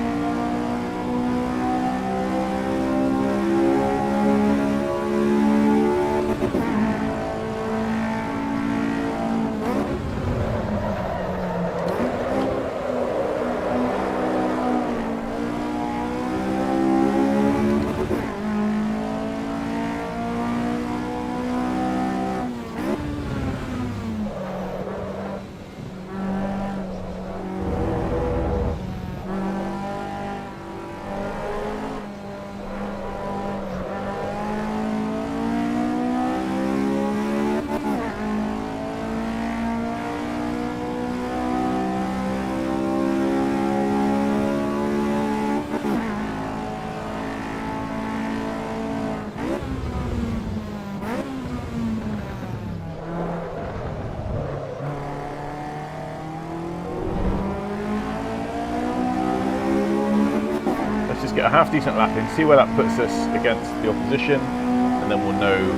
Speaker 1: get a half decent lap in, see where that puts us against the opposition, and then we'll know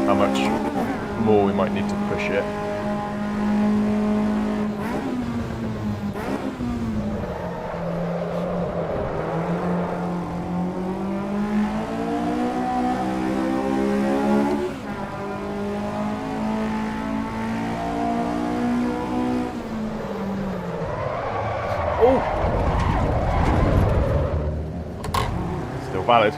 Speaker 1: how much more we might need to push it. Oh! Still valid.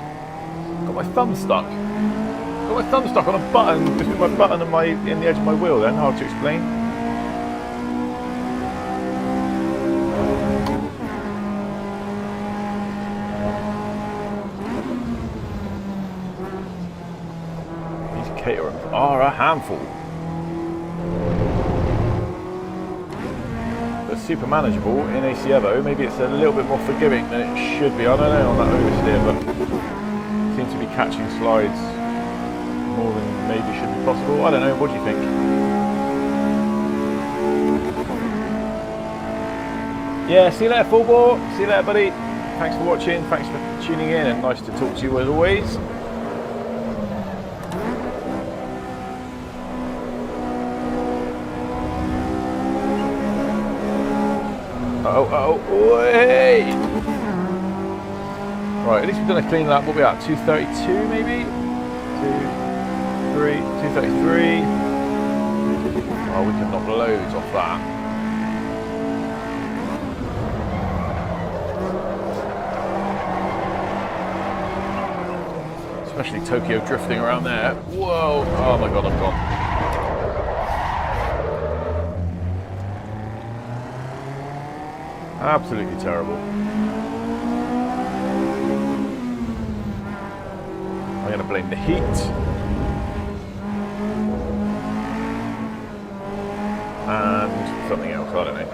Speaker 1: Got my thumb stuck. Got my thumb stuck on a button between my button and in the edge of my wheel then, hard to explain. These caterers are a handful. Super manageable in AC Evo. Maybe it's a little bit more forgiving than it should be. I don't know on that oversteer, but seems to be catching slides more than maybe should be possible. I don't know. What do you think? Yeah, see you later, full bore. See you later, buddy. Thanks for watching. Thanks for tuning in, and nice to talk to you as always. Wait! Right, at least we've done a clean lap. What are we at? 232 maybe? 233. Oh, we can knock loads off that. Especially Tokyo drifting around there. Whoa! Oh my god, I'm gone. Absolutely terrible. I'm going to blame the heat. And something else, I don't know.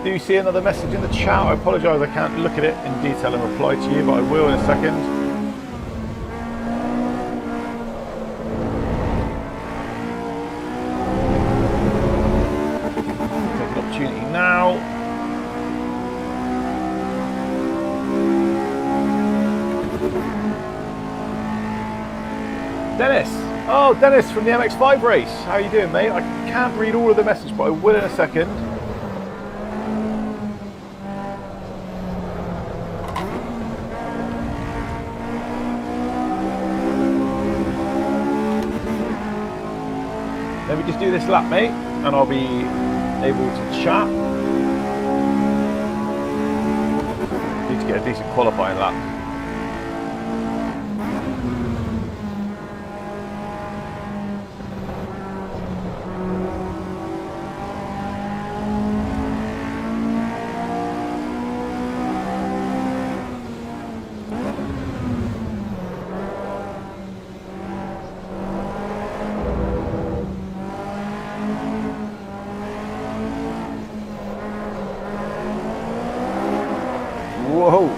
Speaker 1: Do you see another message in the chat? I apologise, I can't look at it in detail and reply to you, but I will in a second. Take an opportunity now. Dennis! Oh, Dennis from the MX5 race. How are you doing, mate? I can't read all of the message, but I will in a second. Let me just do this lap, mate, and I'll be able to chat. Need to get a decent qualifying lap. Whoa!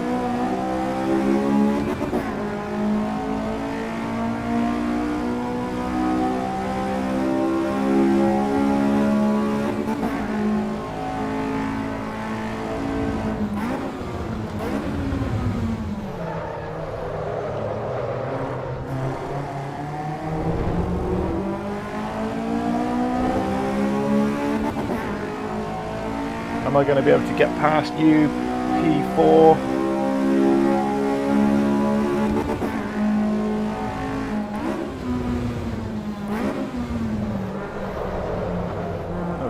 Speaker 1: Am I going to be able to get past you, P4?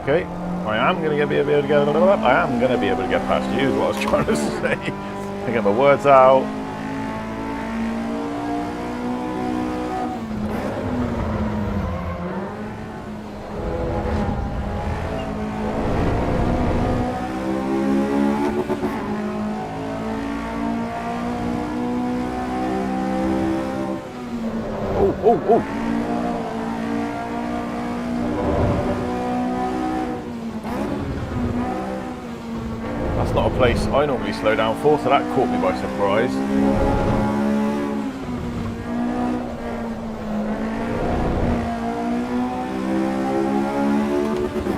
Speaker 1: Okay, I am going to be able to get. I am going to be able to get past you. Is what I was trying to say. I get my words out. Oh. That's not a place I normally slow down for, so that caught me by surprise.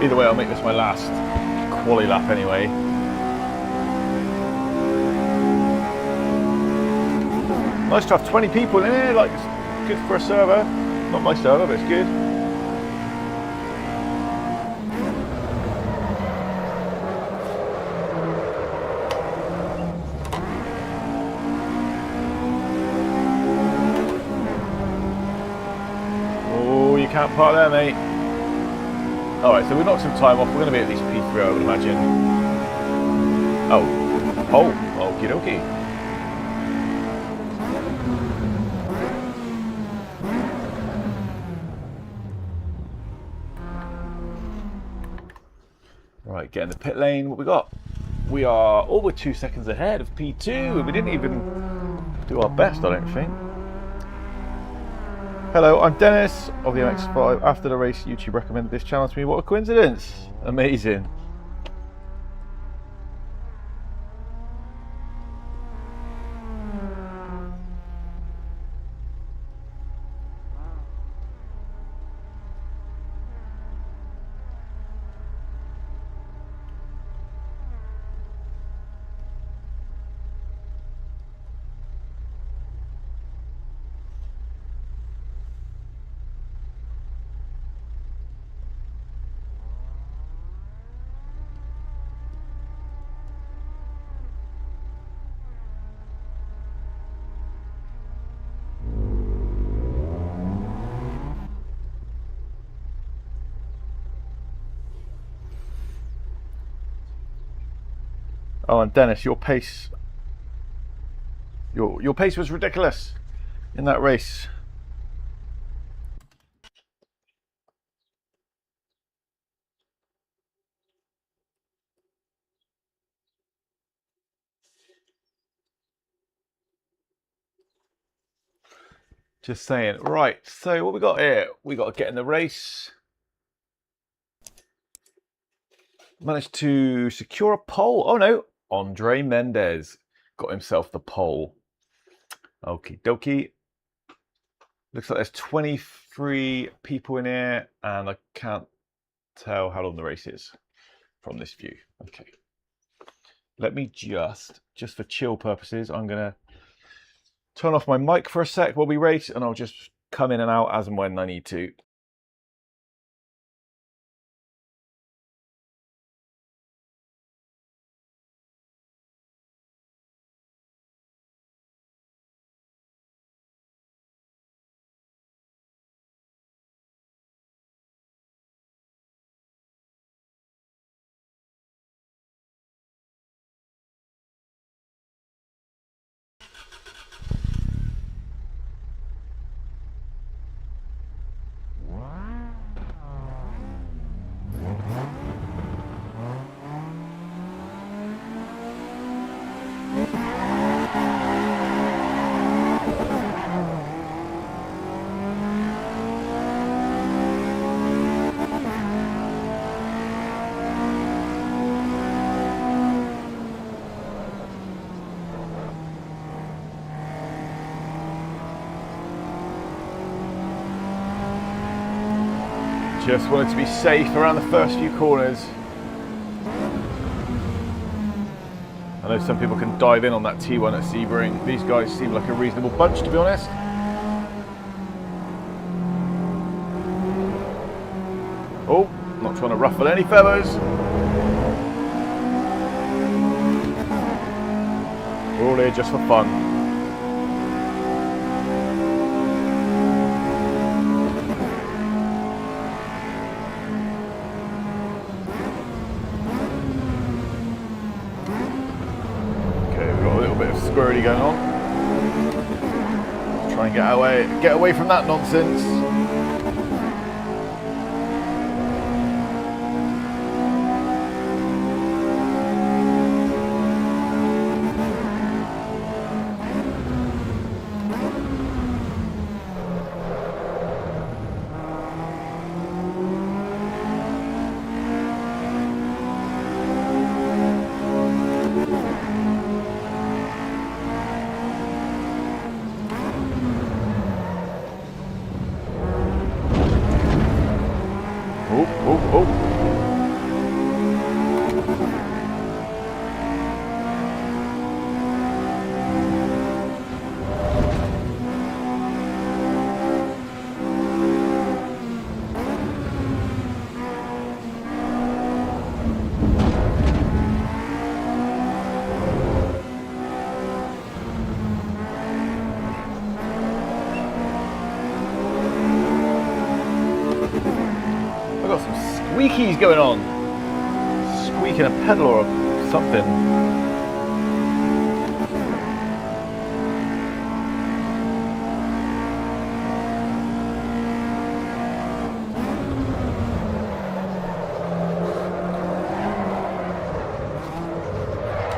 Speaker 1: Either way, I'll make this my last quali lap anyway. Nice to have 20 people in here, like, it's good for a server. Not my server, but it's good. Oh, you can't park there, mate. Alright, so we knocked some time off. We're going to be at least P3, I would imagine. Oh, okie dokie. Right, get in the pit lane. What we got? We are over 2 seconds ahead of P2. We didn't even do our best, I don't think. Hello, I'm Dennis of the MX5. After the race, YouTube recommended this channel to me. What a coincidence. Amazing. Oh, and Dennis, your pace was ridiculous in that race. Just saying. Right, so what we got here? We got to get in the race. Managed to secure a pole. Oh no, Andre Mendez got himself the pole. Okie dokie. Looks like there's 23 people in here, and I can't tell how long the race is from this view. Okay. Let me just for chill purposes, I'm gonna turn off my mic for a sec while we race, and I'll just come in and out as and when I need to. Just wanted to be safe around the first few corners. I know some people can dive in on that T1 at Sebring. These guys seem like a reasonable bunch, to be honest. Oh, not trying to ruffle any feathers. We're all here just for fun. Okay, we've got a little bit of squirrely going on. Let's try and get away from that nonsense. Squeakies going on. Squeaking a pedal or something.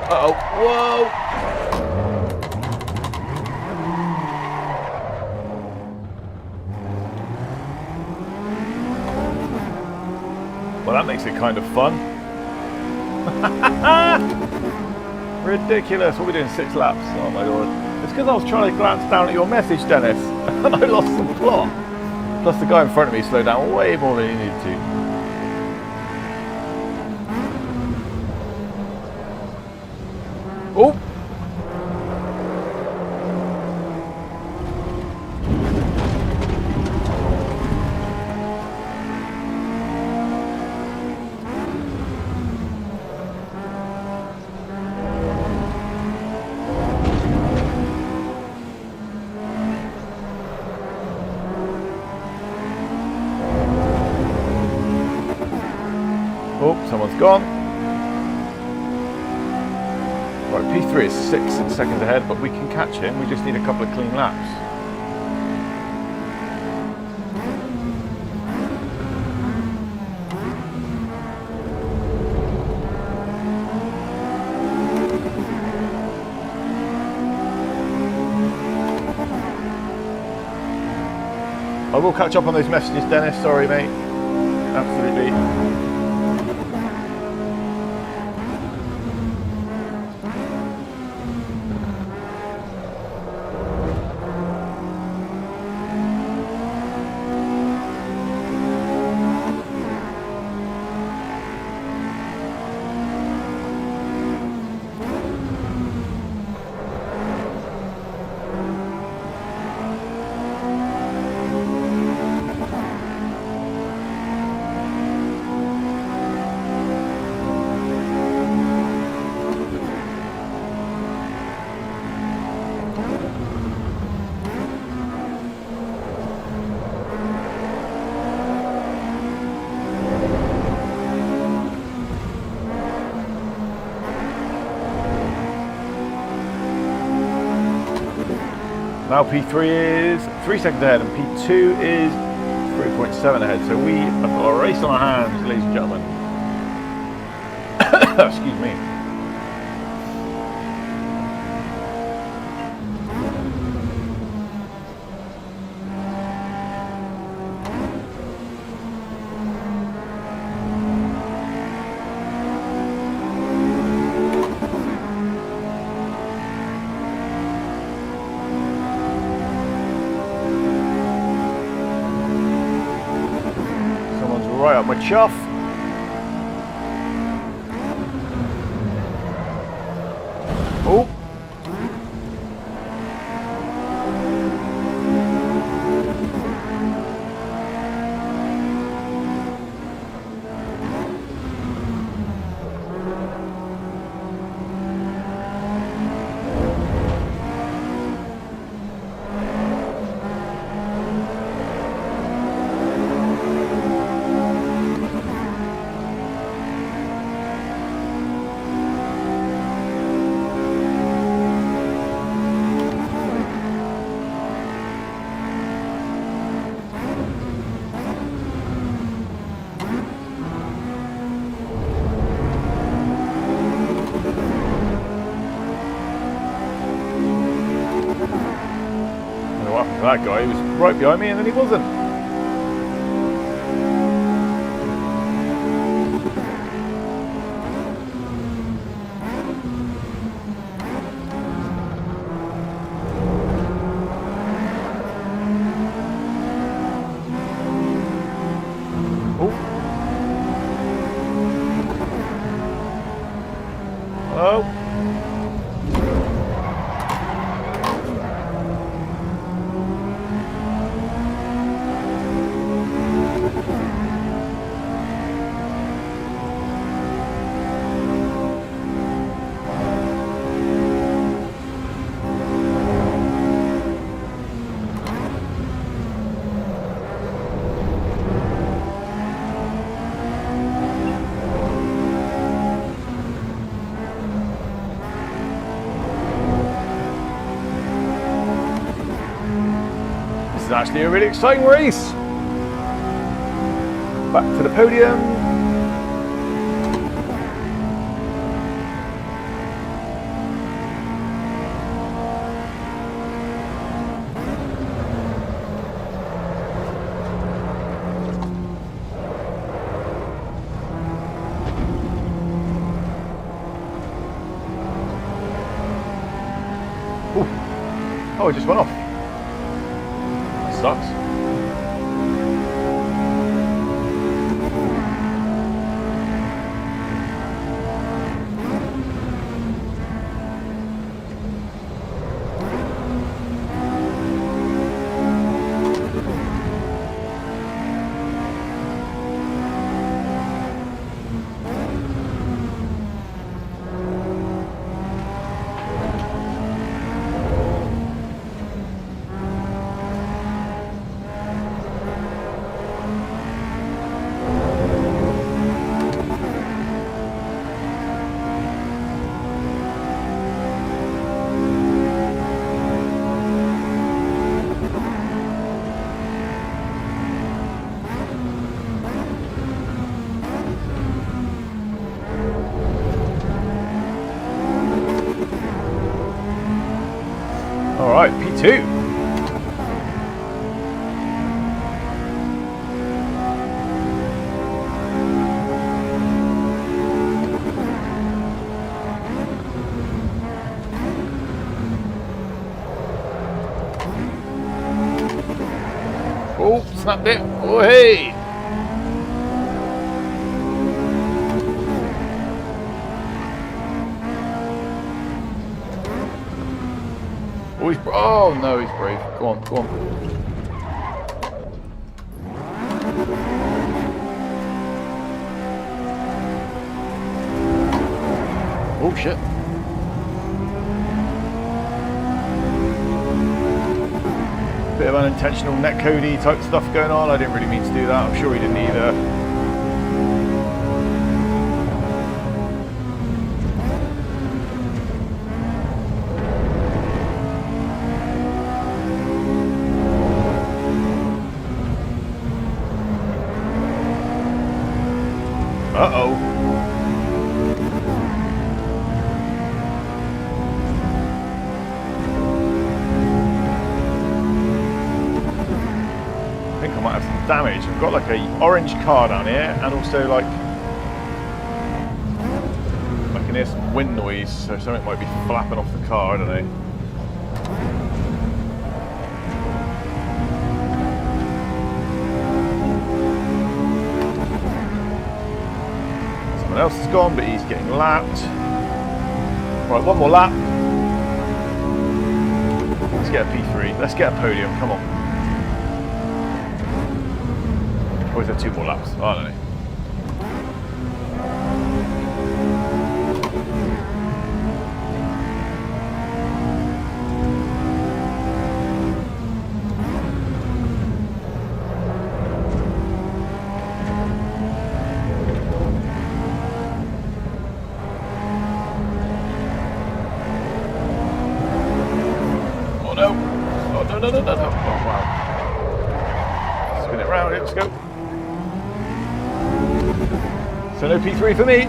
Speaker 1: Uh-oh. Whoa! Well, that makes it kind of fun. Ridiculous. What are we doing? 6 laps? Oh my lord. It's because I was trying to glance down at your message, Dennis, and I lost some plot. Plus the guy in front of me slowed down way more than he needed to. Oh! Oh, someone's gone. Right, P3 is 6 seconds ahead, but we can catch him. We just need a couple of clean laps. I will catch up on those messages, Dennis. Sorry, mate. Absolutely. Now P3 is 3 seconds ahead and P2 is 3.7 ahead. So we have got a race on our hands, ladies and gentlemen. Excuse me. Right up my chuff. Oh. That guy was right behind me and then he wasn't. Oh. This is actually a really exciting race. Back to the podium. Ooh. Oh, it just went off. That sucks. All right, P2. Oh, snapped it. Oh, hey. Oh, oh no, he's brave. Go on, go on. Oh shit. Bit of unintentional netcode type stuff going on. I didn't really mean to do that. I'm sure he didn't either. Uh-oh. I think I might have some damage. I've got like a orange car down here and also like I can hear some wind noise, so something might be flapping off the car, I don't know. Else is gone, but he's getting lapped. Right, one more lap. Let's get a P3. Let's get a podium. Come on. Or is there 2 more laps? I don't know. No. Oh, wow. Spin it round, let's go. So no P3 for me.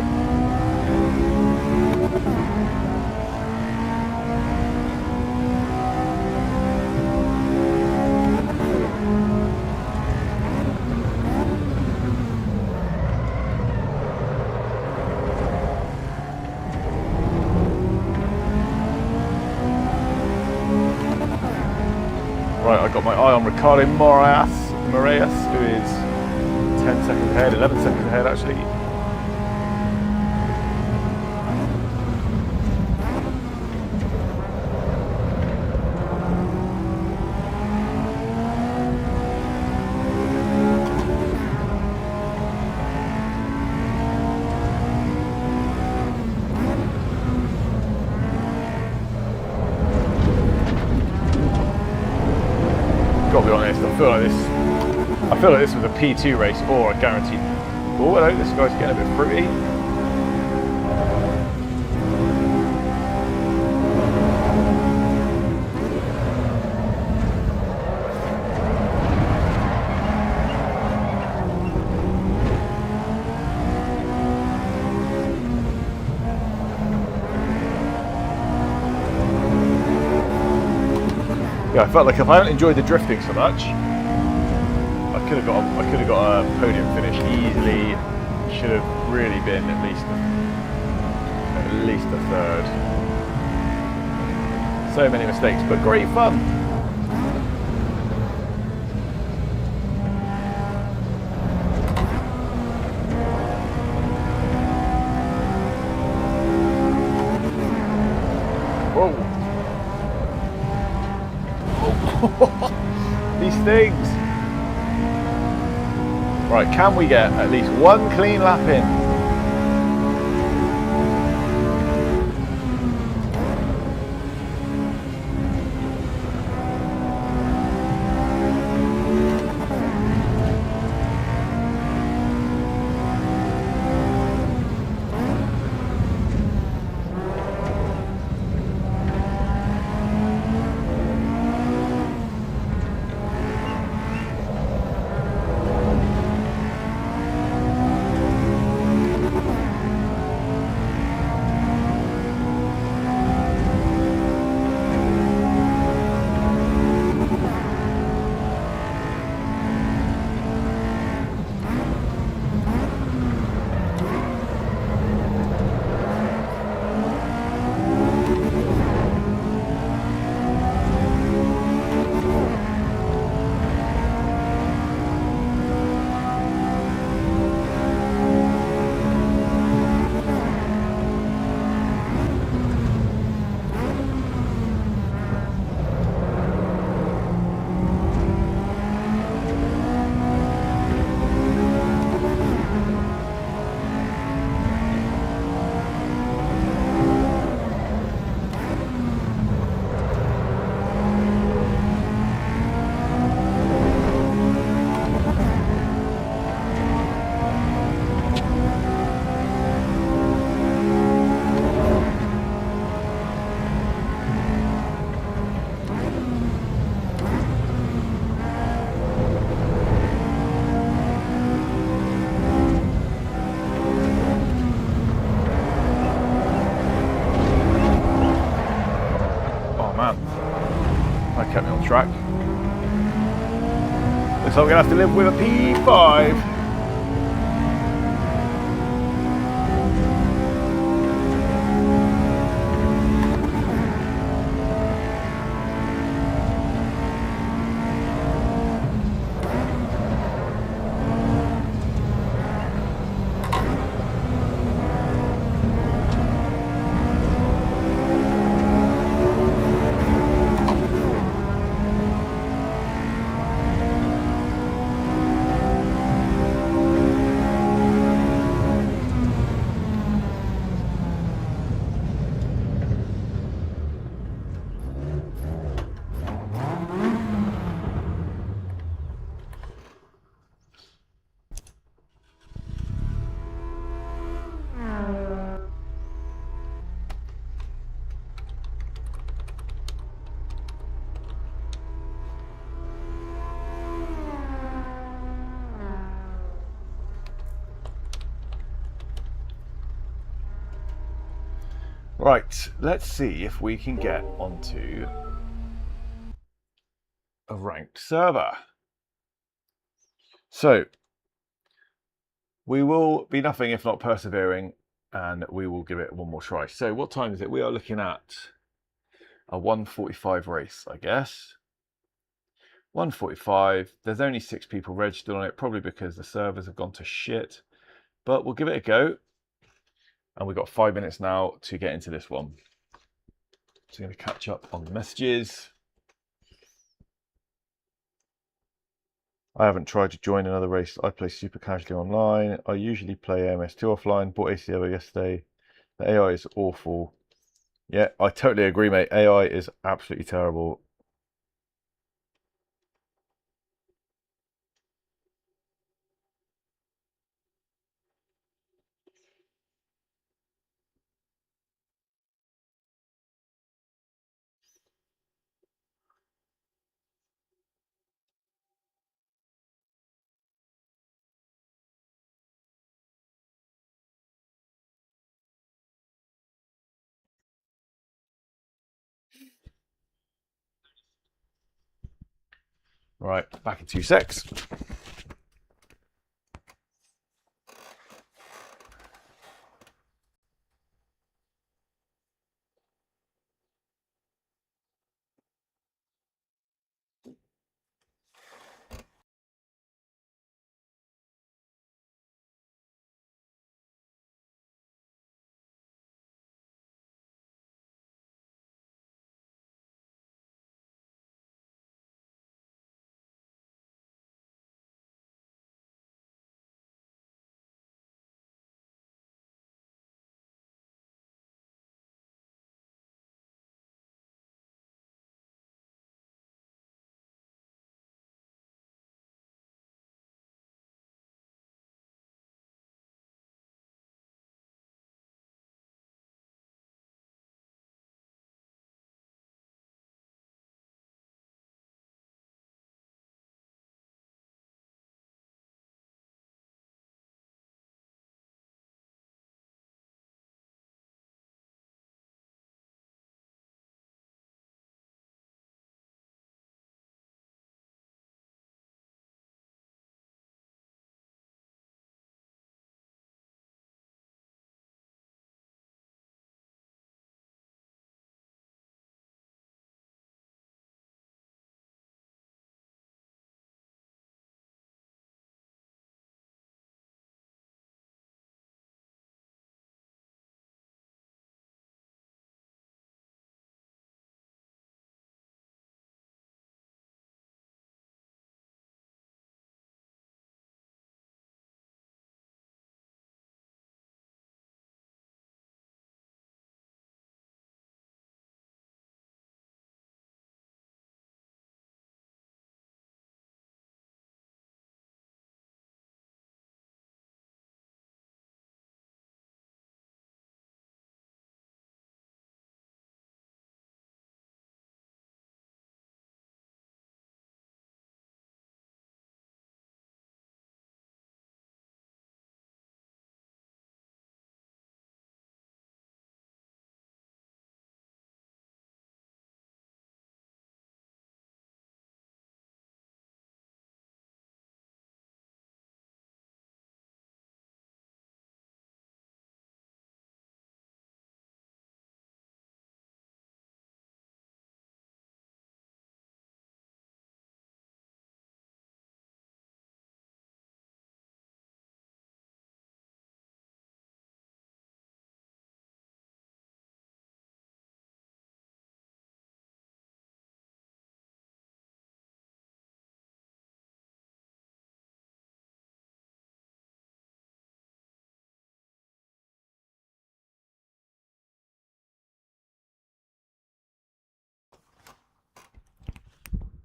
Speaker 1: Right, I got my eye on Ricardo Moraes, who is 10 seconds ahead, 11 seconds ahead actually. Gotta be honest, I feel like this was a P2 race or a guaranteed. Oh, hello, this guy's getting a bit fruity. Yeah, I felt like if I hadn't enjoyed the drifting so much, I could have got a podium finish easily. Should have really been at least a third. So many mistakes, but great fun. Whoa. These things. Right, can we get at least one clean lap in? That kept me on track. Looks like we're going to have to live with a P5. Right, let's see if we can get onto a ranked server. So, we will be nothing if not persevering, and we will give it one more try. So, what time is it? We are looking at a 1:45 race, I guess. 1:45. There's only 6 people registered on it, probably because the servers have gone to shit. But we'll give it a go. And we've got 5 minutes now to get into this one. So I'm going to catch up on the messages. I haven't tried to join another race. I play super casually online. I usually play MS2 offline. Bought ACO yesterday. The AI is awful. Yeah, I totally agree, mate. AI is absolutely terrible. Right, back in 2 secs.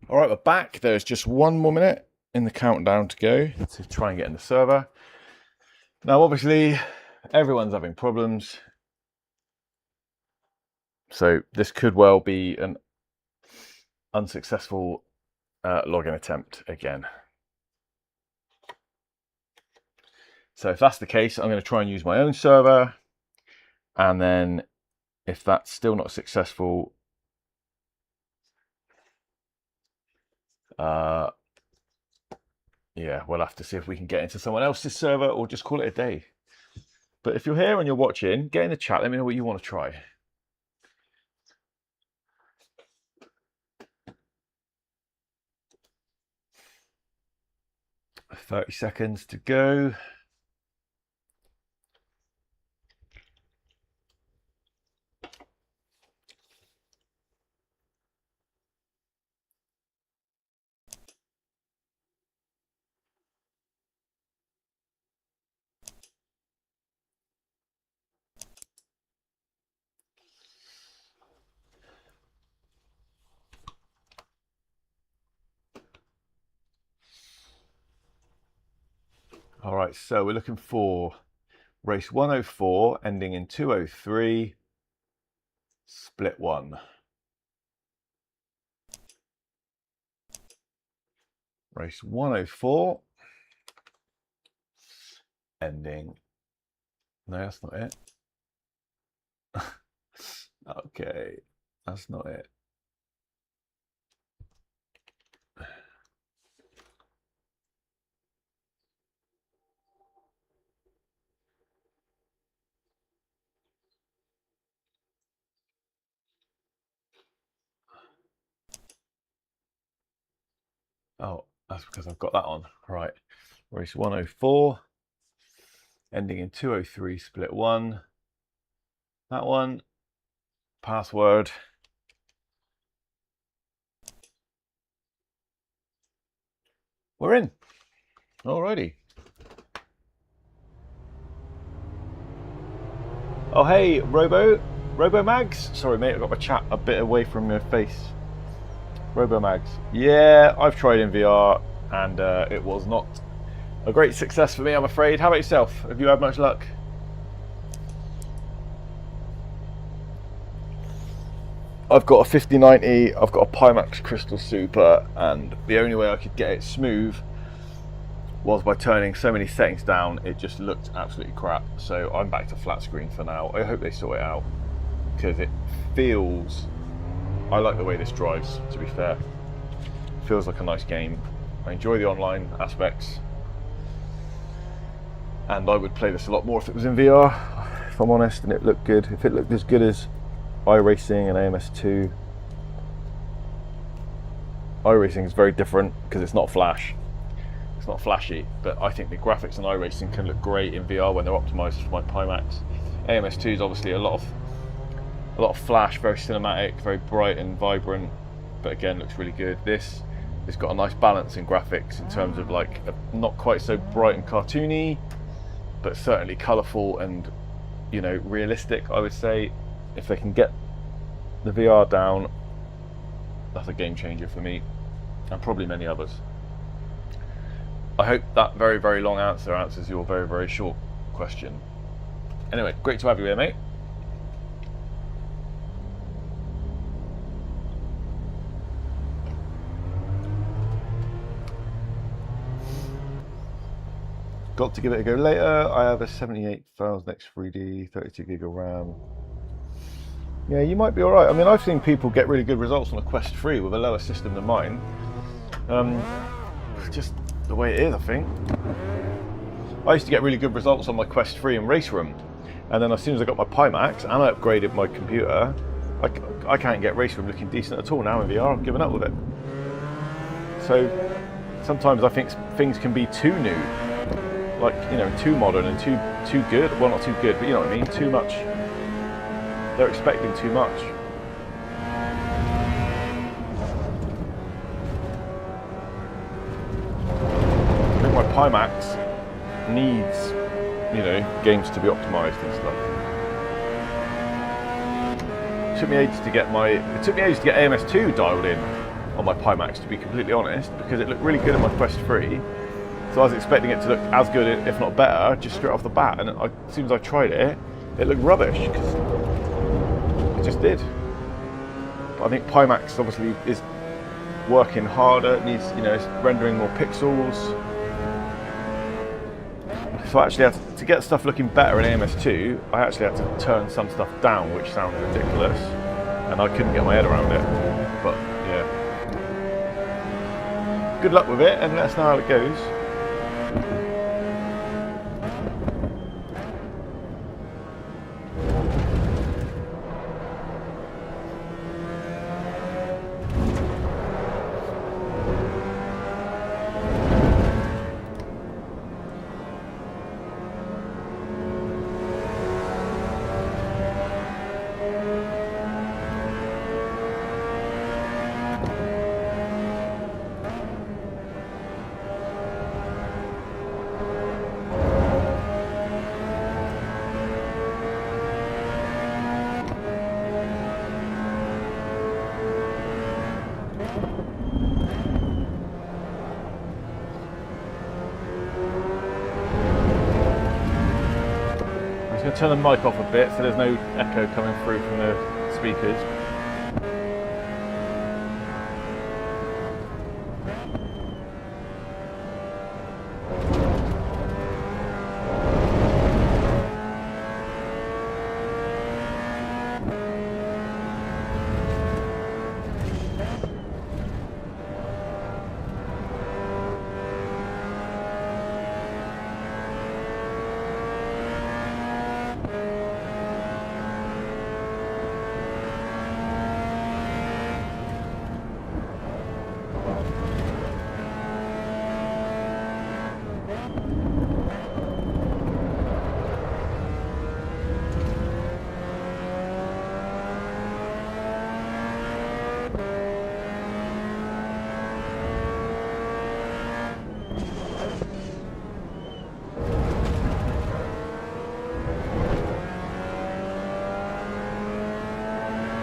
Speaker 1: All right, we're back. There's just 1 more minute in the countdown to go to try and get in the server. Now, obviously, everyone's having problems. So this could well be an unsuccessful login attempt again. So if that's the case, I'm going to try and use my own server. And then if that's still not successful, yeah, we'll have to see if we can get into someone else's server or just call it a day. But if you're here and you're watching, get in the chat. Let me know what you want to try. 30 seconds to go. All right, so we're looking for race 104 ending in 203, split 1. Race 104 ending, no, that's not it. Okay, that's not it. Oh, that's because I've got that on. Right. Race 104, ending in 203, split 1. That one. Password. We're in. Alrighty. Oh, hey, Robo-Mags. Sorry, mate, I got my chat a bit away from your face. Robo-Mags. Yeah, I've tried in VR and it was not a great success for me, I'm afraid. How about yourself? Have you had much luck? I've got a 5090, I've got a PIMAX Crystal Super, and the only way I could get it smooth was by turning so many settings down. It just looked absolutely crap. So I'm back to flat screen for now. I hope they sort it out because it feels, I like the way this drives, to be fair. It feels like a nice game. I enjoy the online aspects. And I would play this a lot more if it was in VR, if I'm honest, and it looked good. If it looked as good as iRacing and AMS2. iRacing is very different because it's not flash. It's not flashy, but I think the graphics in iRacing can look great in VR when they're optimized for my PIMAX. AMS2 is obviously a lot of flash, very cinematic, very bright and vibrant, but again looks really good. This has got a nice balance in graphics in terms of like not quite so bright and cartoony, but certainly colourful and, you know, realistic, I would say. If they can get the VR down, that's a game changer for me and probably many others. I hope that very, very long answer answers your very, very short question. Anyway, great to have you here, mate. Got to give it a go later. I have a 78,000 X3D, 32 gig of RAM. Yeah, you might be all right. I mean, I've seen people get really good results on a Quest 3 with a lower system than mine. Just the way it is, I think. I used to get really good results on my Quest 3 in Race Room, and then as soon as I got my PIMAX and I upgraded my computer, I can't get Race Room looking decent at all now in VR. I've given up with it. So sometimes I think things can be too new, like, you know, too modern and too good. Well, not too good, but you know what I mean. Too much. They're expecting too much. I think my PIMAX needs, you know, games to be optimized and stuff. It took me ages to get AMS2 dialed in on my PIMAX, to be completely honest, because it looked really good in my Quest 3. So I was expecting it to look as good, if not better, just straight off the bat. And as soon as I tried it, it looked rubbish. It just did. But I think PIMAX obviously is working harder. It needs, you know, it's rendering more pixels. So I actually had to get stuff looking better in AMS2. I actually had to turn some stuff down, which sounds ridiculous, and I couldn't get my head around it. But yeah, good luck with it, and let us know how it goes. turn the mic off a bit so there's no echo coming through from the speakers.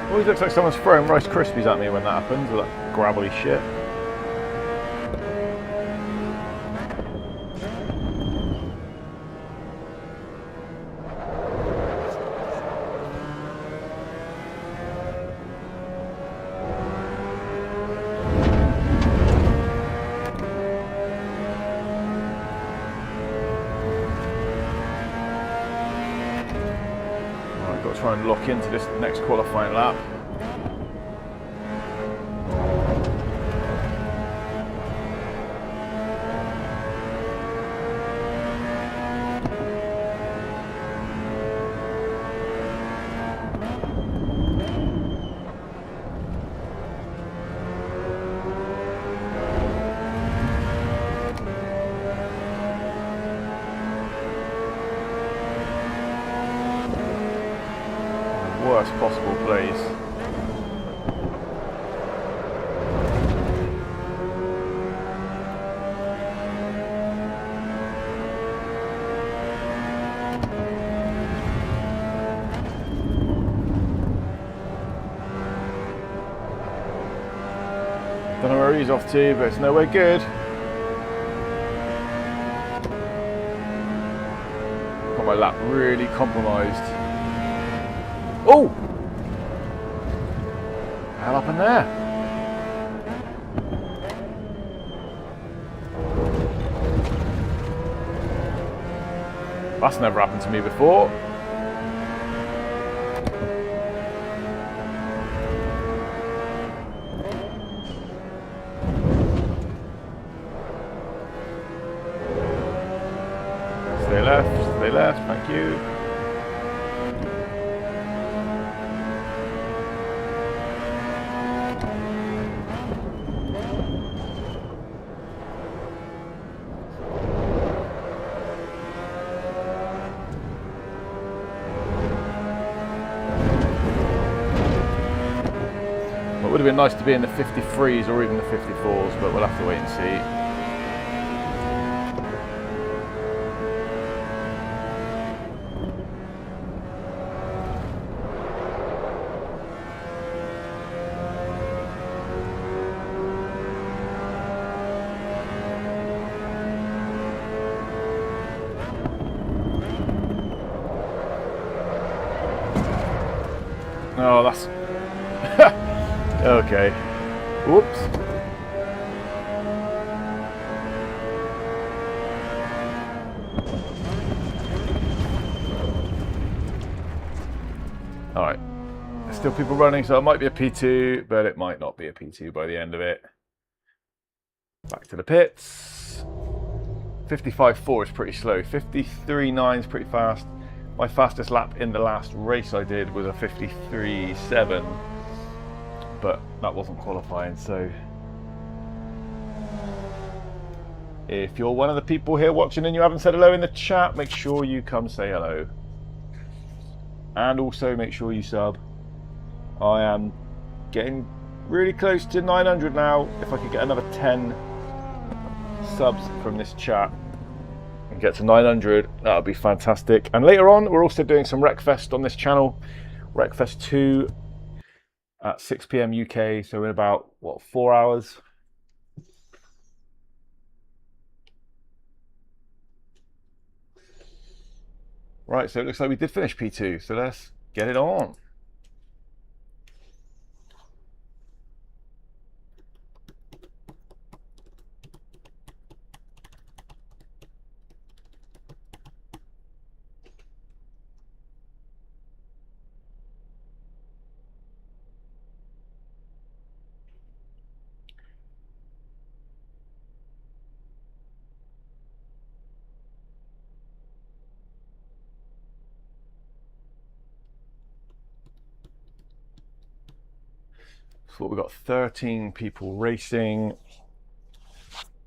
Speaker 1: Always looks like someone's throwing Rice Krispies at me when that happens, with that gravelly shit. Alright, got to try and lock into this next qualifying lap. Worst possible place. Don't know where he's off to, but it's nowhere good. Got my lap really compromised. Oh! Hell up in there. That's never happened to me before. Stay left, thank you. It would have been nice to be in the 53s or even the 54s, but we'll have to wait and see. Oh, that's... okay. Whoops. Alright. There's still people running, so it might be a P2, but it might not be a P2 by the end of it. Back to the pits. 55.4 is pretty slow. 53.9 is pretty fast. My fastest lap in the last race I did was a 53.7, but that wasn't qualifying, so if you're one of the people here watching and you haven't said hello in the chat, make sure you come say hello. And also make sure you sub. I am getting really close to 900 now. If I could get another 10 subs from this chat and get to 900, that would be fantastic. And later on, we're also doing some Wreckfest on this channel. Wreckfest 2 at 6 PM UK, so in about, what, 4 hours? Right, so it looks like we did finish P2, so let's get it on. So we've got 13 people racing.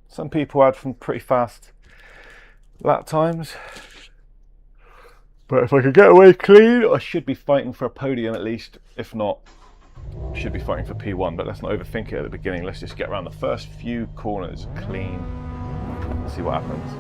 Speaker 1: Some people had some pretty fast lap times. But if I could get away clean, I should be fighting for a podium at least. If not, I should be fighting for P1, but let's not overthink it at the beginning. Let's just get around the first few corners clean. See what happens.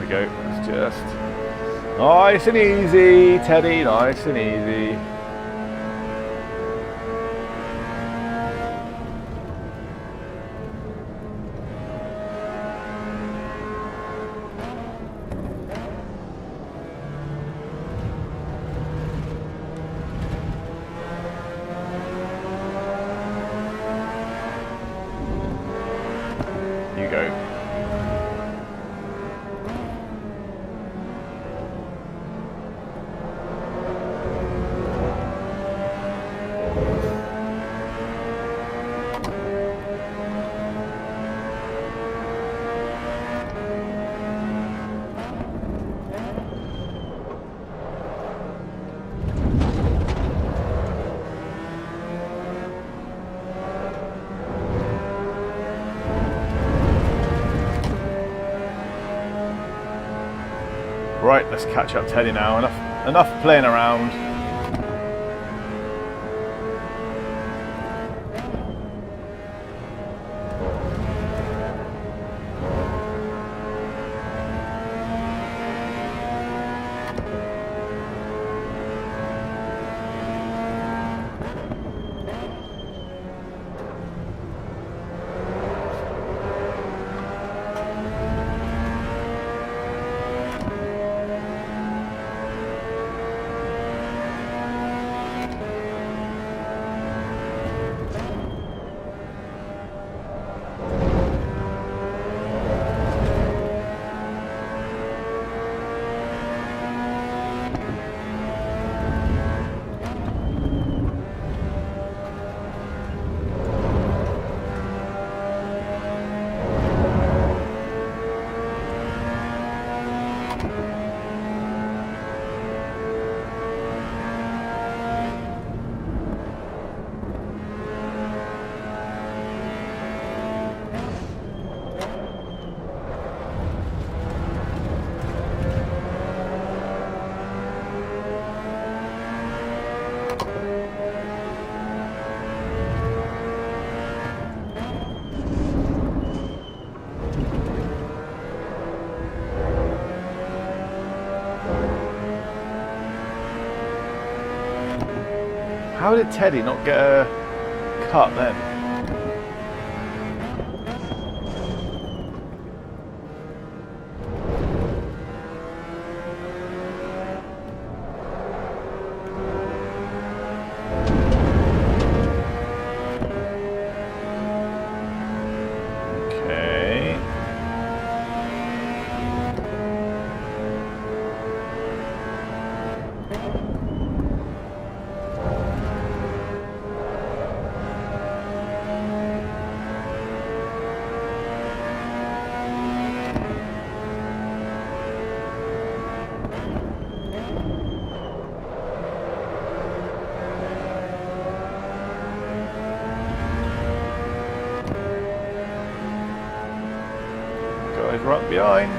Speaker 1: Go. It's just nice and easy, Teddy, nice and easy. You go. Right, let's catch up Teddy now. Enough playing around. How did Teddy not get a cut then? Okay. Guys right behind.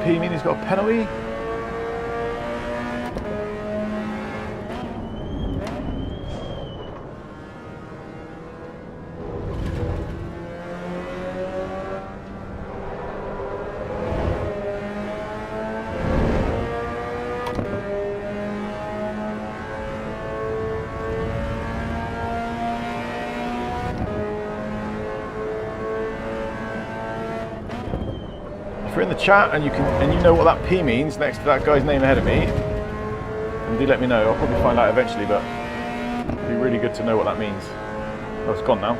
Speaker 1: P mean he's got a penalty? If you're in the chat and you know what that P means next to that guy's name ahead of me, then do let me know. I'll probably find out eventually, but it'd be really good to know what that means. Oh, it's gone now.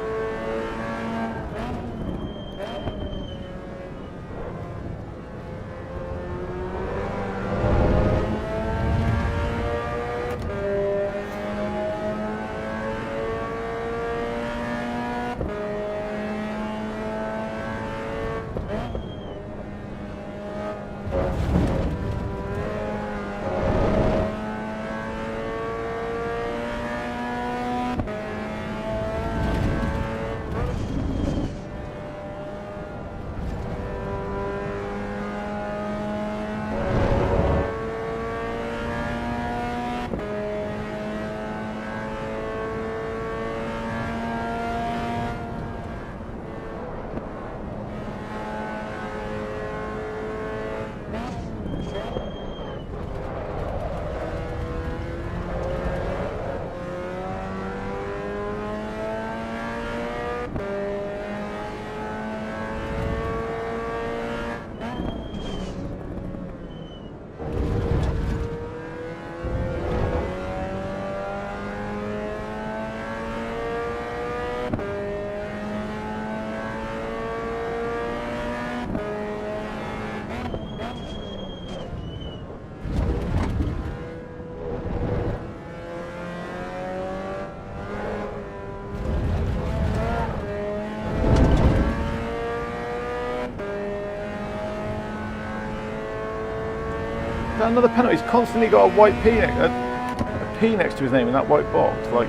Speaker 1: Another penalty. He's constantly got a white P, a P next to his name in that white box. Like,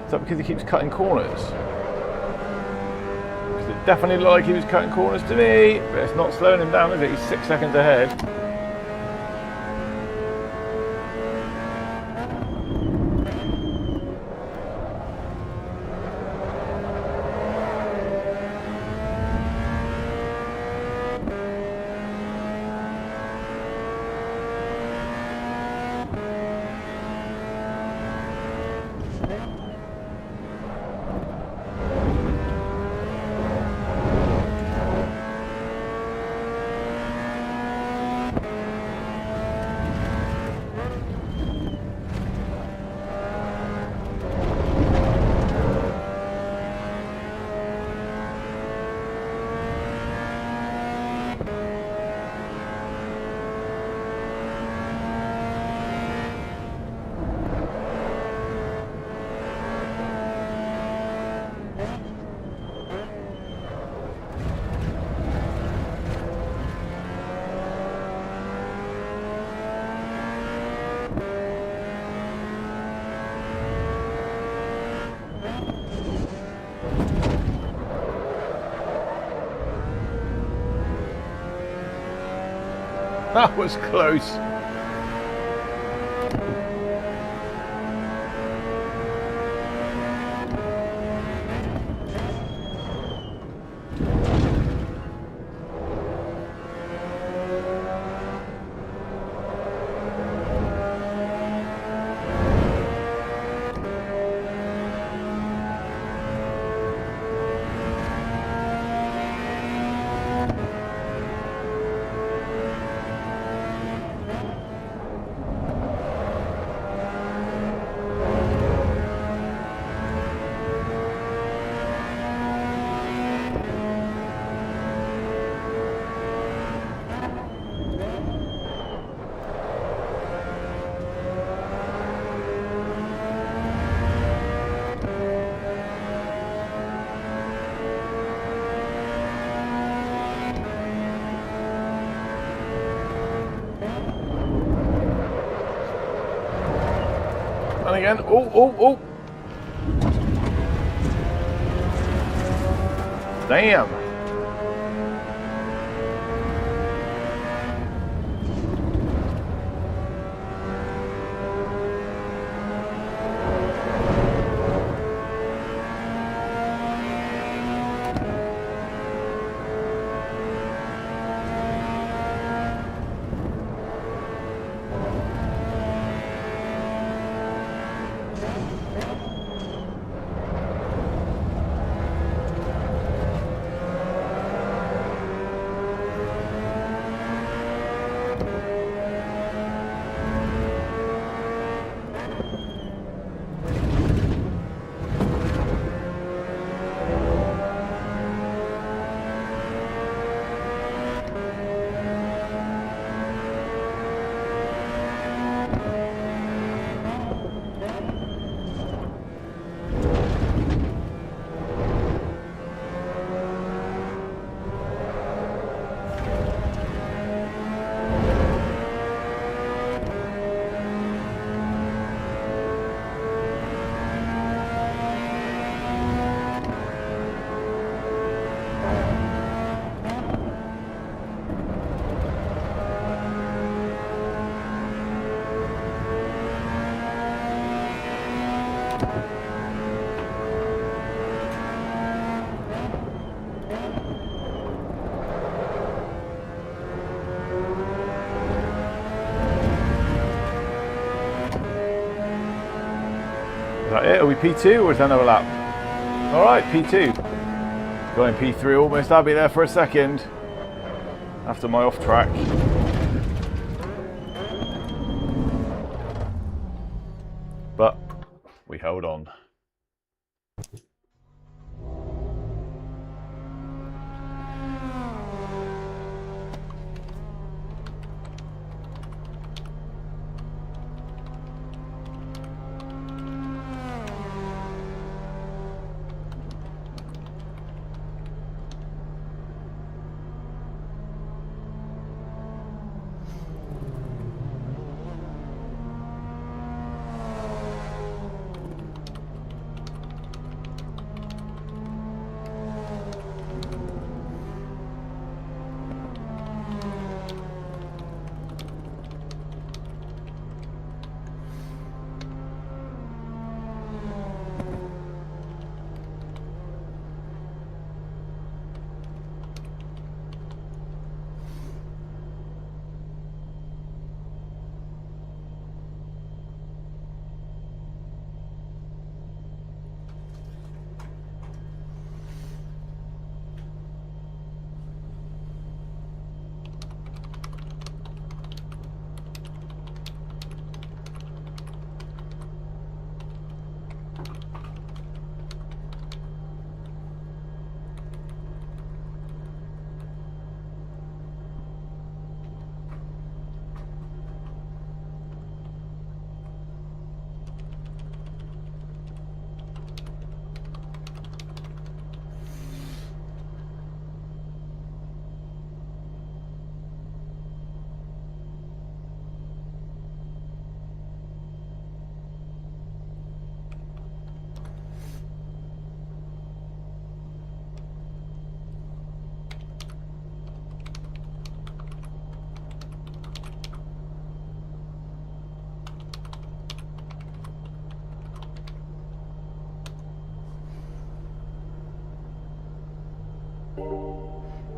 Speaker 1: is that because he keeps cutting corners? Because it definitely looked like he was cutting corners to me, but it's not slowing him down, is it? He's 6 seconds ahead. That was close. again. Oh, oh, oh. Damn. Is that it? Are we P2 or is that another lap? All right, P2. Going P3 almost. I'll be there for a second after my off track. But we held on.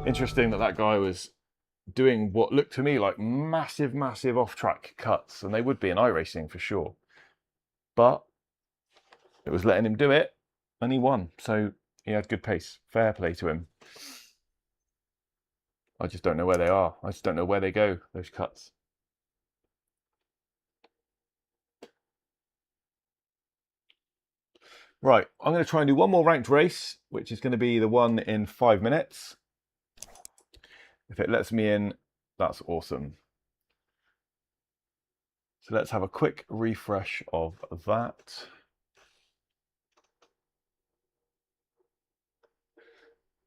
Speaker 1: Interesting that that guy was doing what looked to me like massive, massive off-track cuts, and they would be in iRacing for sure. But it was letting him do it, and he won. So he had good pace. Fair play to him. I just don't know where they are. I just don't know where they go, those cuts. Right, I'm going to try and do one more ranked race, which is going to be the one in 5 minutes. If it lets me in, that's awesome. So let's have a quick refresh of that.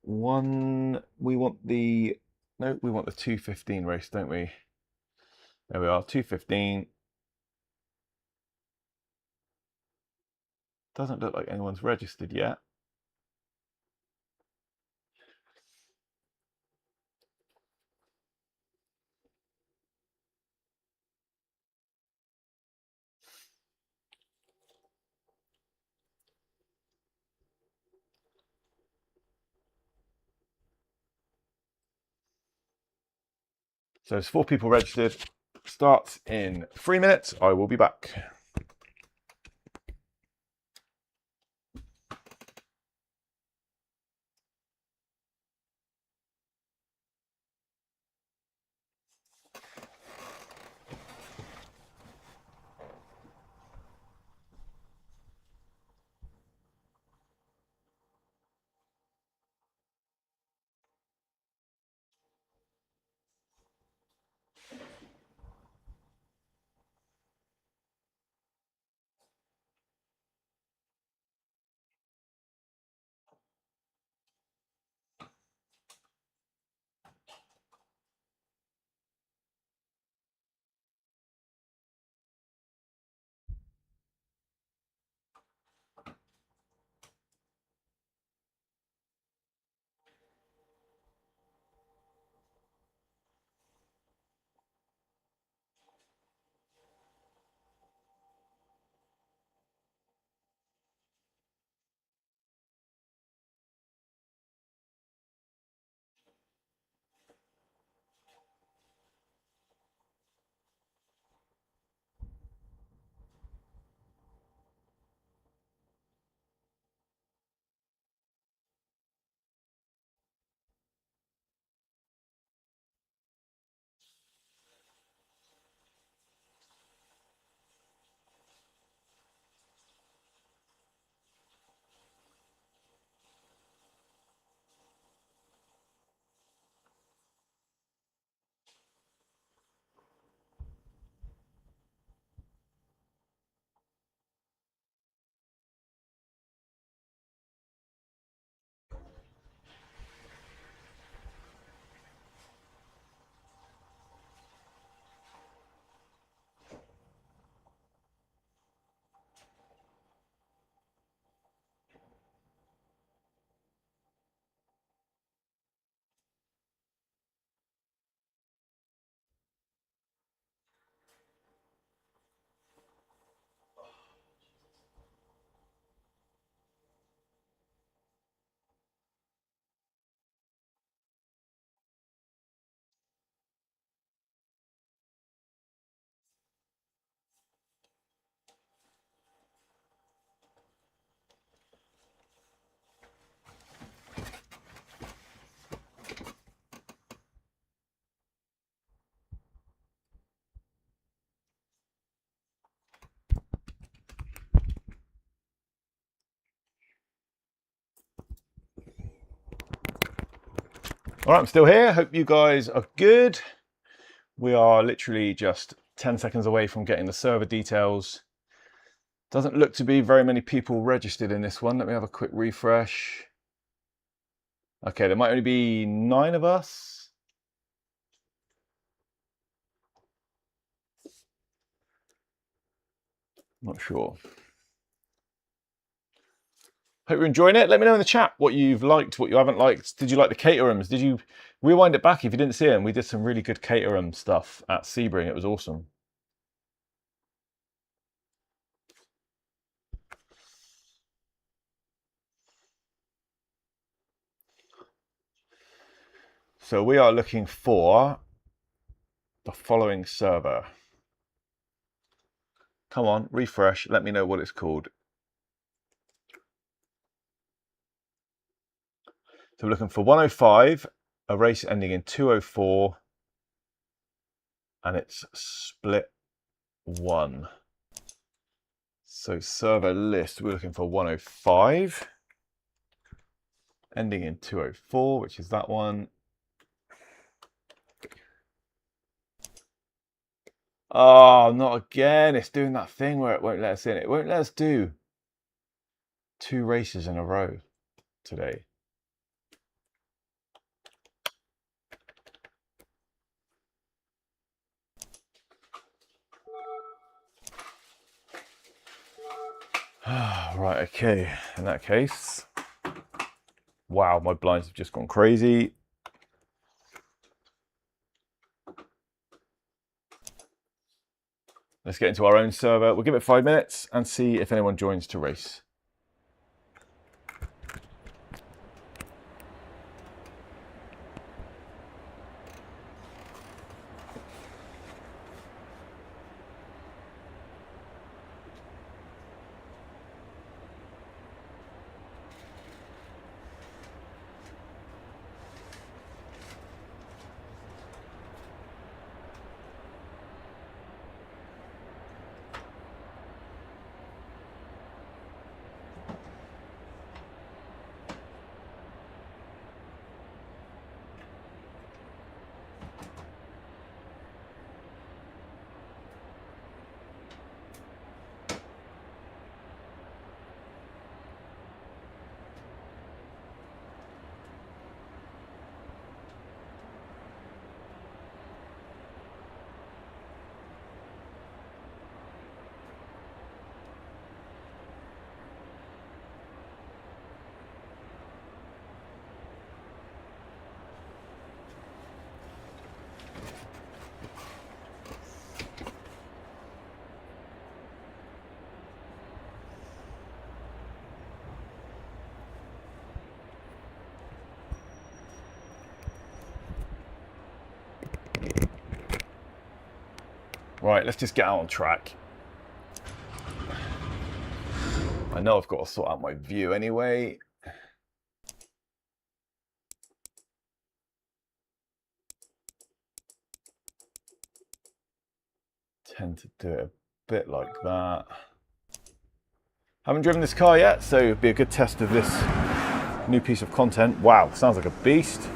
Speaker 1: We want the 2:15 race, don't we? There we are, 2:15. Doesn't look like anyone's registered yet. So there's 4 people registered. Starts in 3 minutes. I will be back. All right, I'm still here. Hope you guys are good. We are literally just 10 seconds away from getting the server details. Doesn't look to be very many people registered in this one. Let me have a quick refresh. Okay, there might only be 9 of us. Not sure. Hope you're enjoying it. Let me know in the chat what you've liked, what you haven't liked. Did you like the caterums? Did you rewind it back if you didn't see them? We did some really good caterum stuff at Sebring. It was awesome. So we are looking for the following server. Come on, refresh. Let me know what it's called. So we're looking for 105, a race ending in 204, and it's split 1. So server list, we're looking for 105, ending in 204, which is that one. Oh, not again. It's doing that thing where it won't let us in. It won't let us do 2 races in a row today. Right, okay, in that case, wow, my blinds have just gone crazy. Let's get into our own server. We'll give it 5 minutes and see if anyone joins to race. Right, let's just get out on track. I know I've got to sort out my view anyway. Tend to do it a bit like that. Haven't driven this car yet, so it'll be a good test of this new piece of content. Wow, sounds like a beast.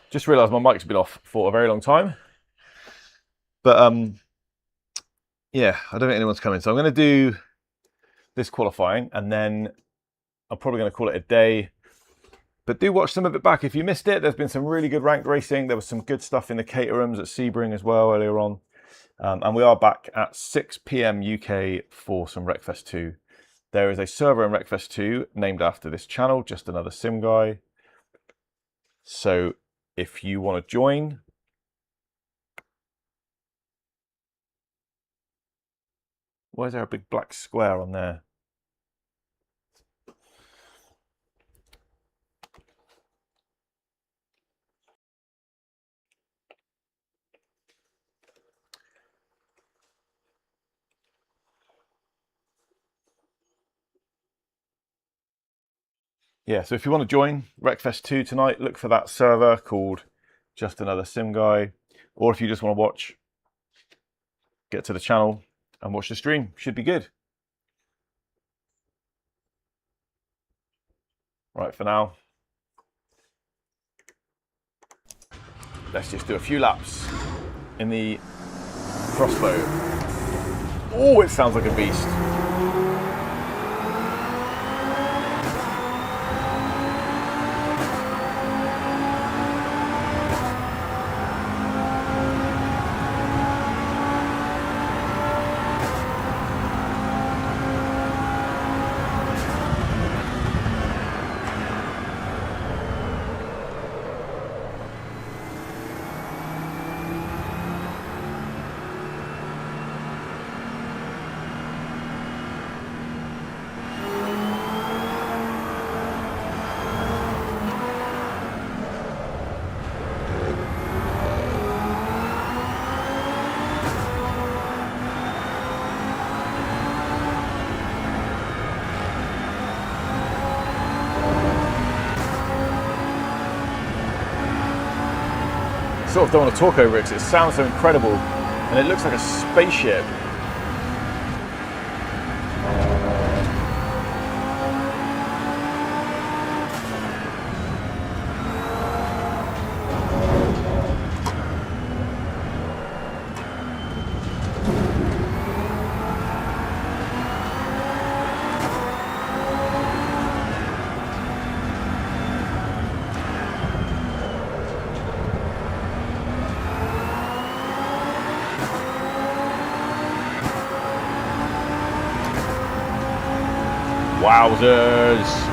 Speaker 1: Just realised my mic's been off for a very long time. But yeah, I don't think anyone's coming. So I'm going to do this qualifying and then I'm probably going to call it a day. But do watch some of it back if you missed it. There's been some really good ranked racing. There was some good stuff in the Caterhams at Sebring as well earlier on. And we are back at 6 p.m. UK for some Wreckfest 2. There is a server in Wreckfest 2 named after this channel, Just Another Sim Guy. So if you want to join, why is there a big black square on there? Yeah, so if you want to join Wreckfest 2 tonight, look for that server called Just Another Sim Guy. Or if you just want to watch, get to the channel and watch the stream. Should be good. Right, for now, let's just do a few laps in the crossbow. Oh, it sounds like a beast. Sort of don't want to talk over it because it sounds so incredible and it looks like a spaceship. Wowzers!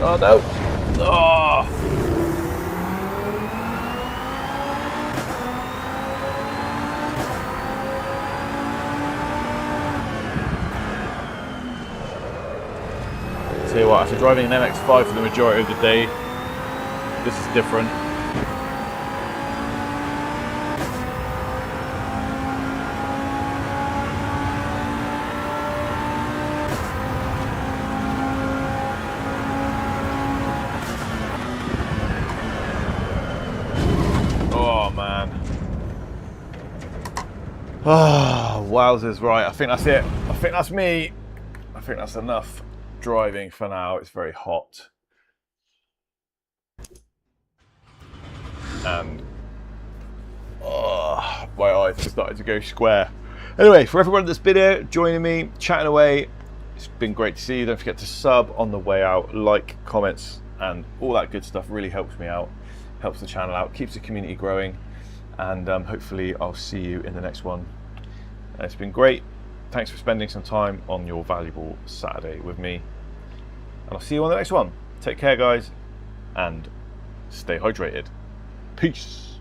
Speaker 1: Oh no! Oh! Tell you what, after driving an MX-5 for the majority of the day, this is different. Oh, wowzers, right, I think that's it. I think that's me. I think that's enough driving for now. It's very hot. And my eyes have started to go square. Anyway, for everyone that's been here, joining me, chatting away, it's been great to see you. Don't forget to sub on the way out, like, comments, and all that good stuff really helps me out, helps the channel out, keeps the community growing. And hopefully I'll see you in the next one. It's been great. Thanks for spending some time on your valuable Saturday with me. And I'll see you on the next one. Take care, guys, and stay hydrated. Peace.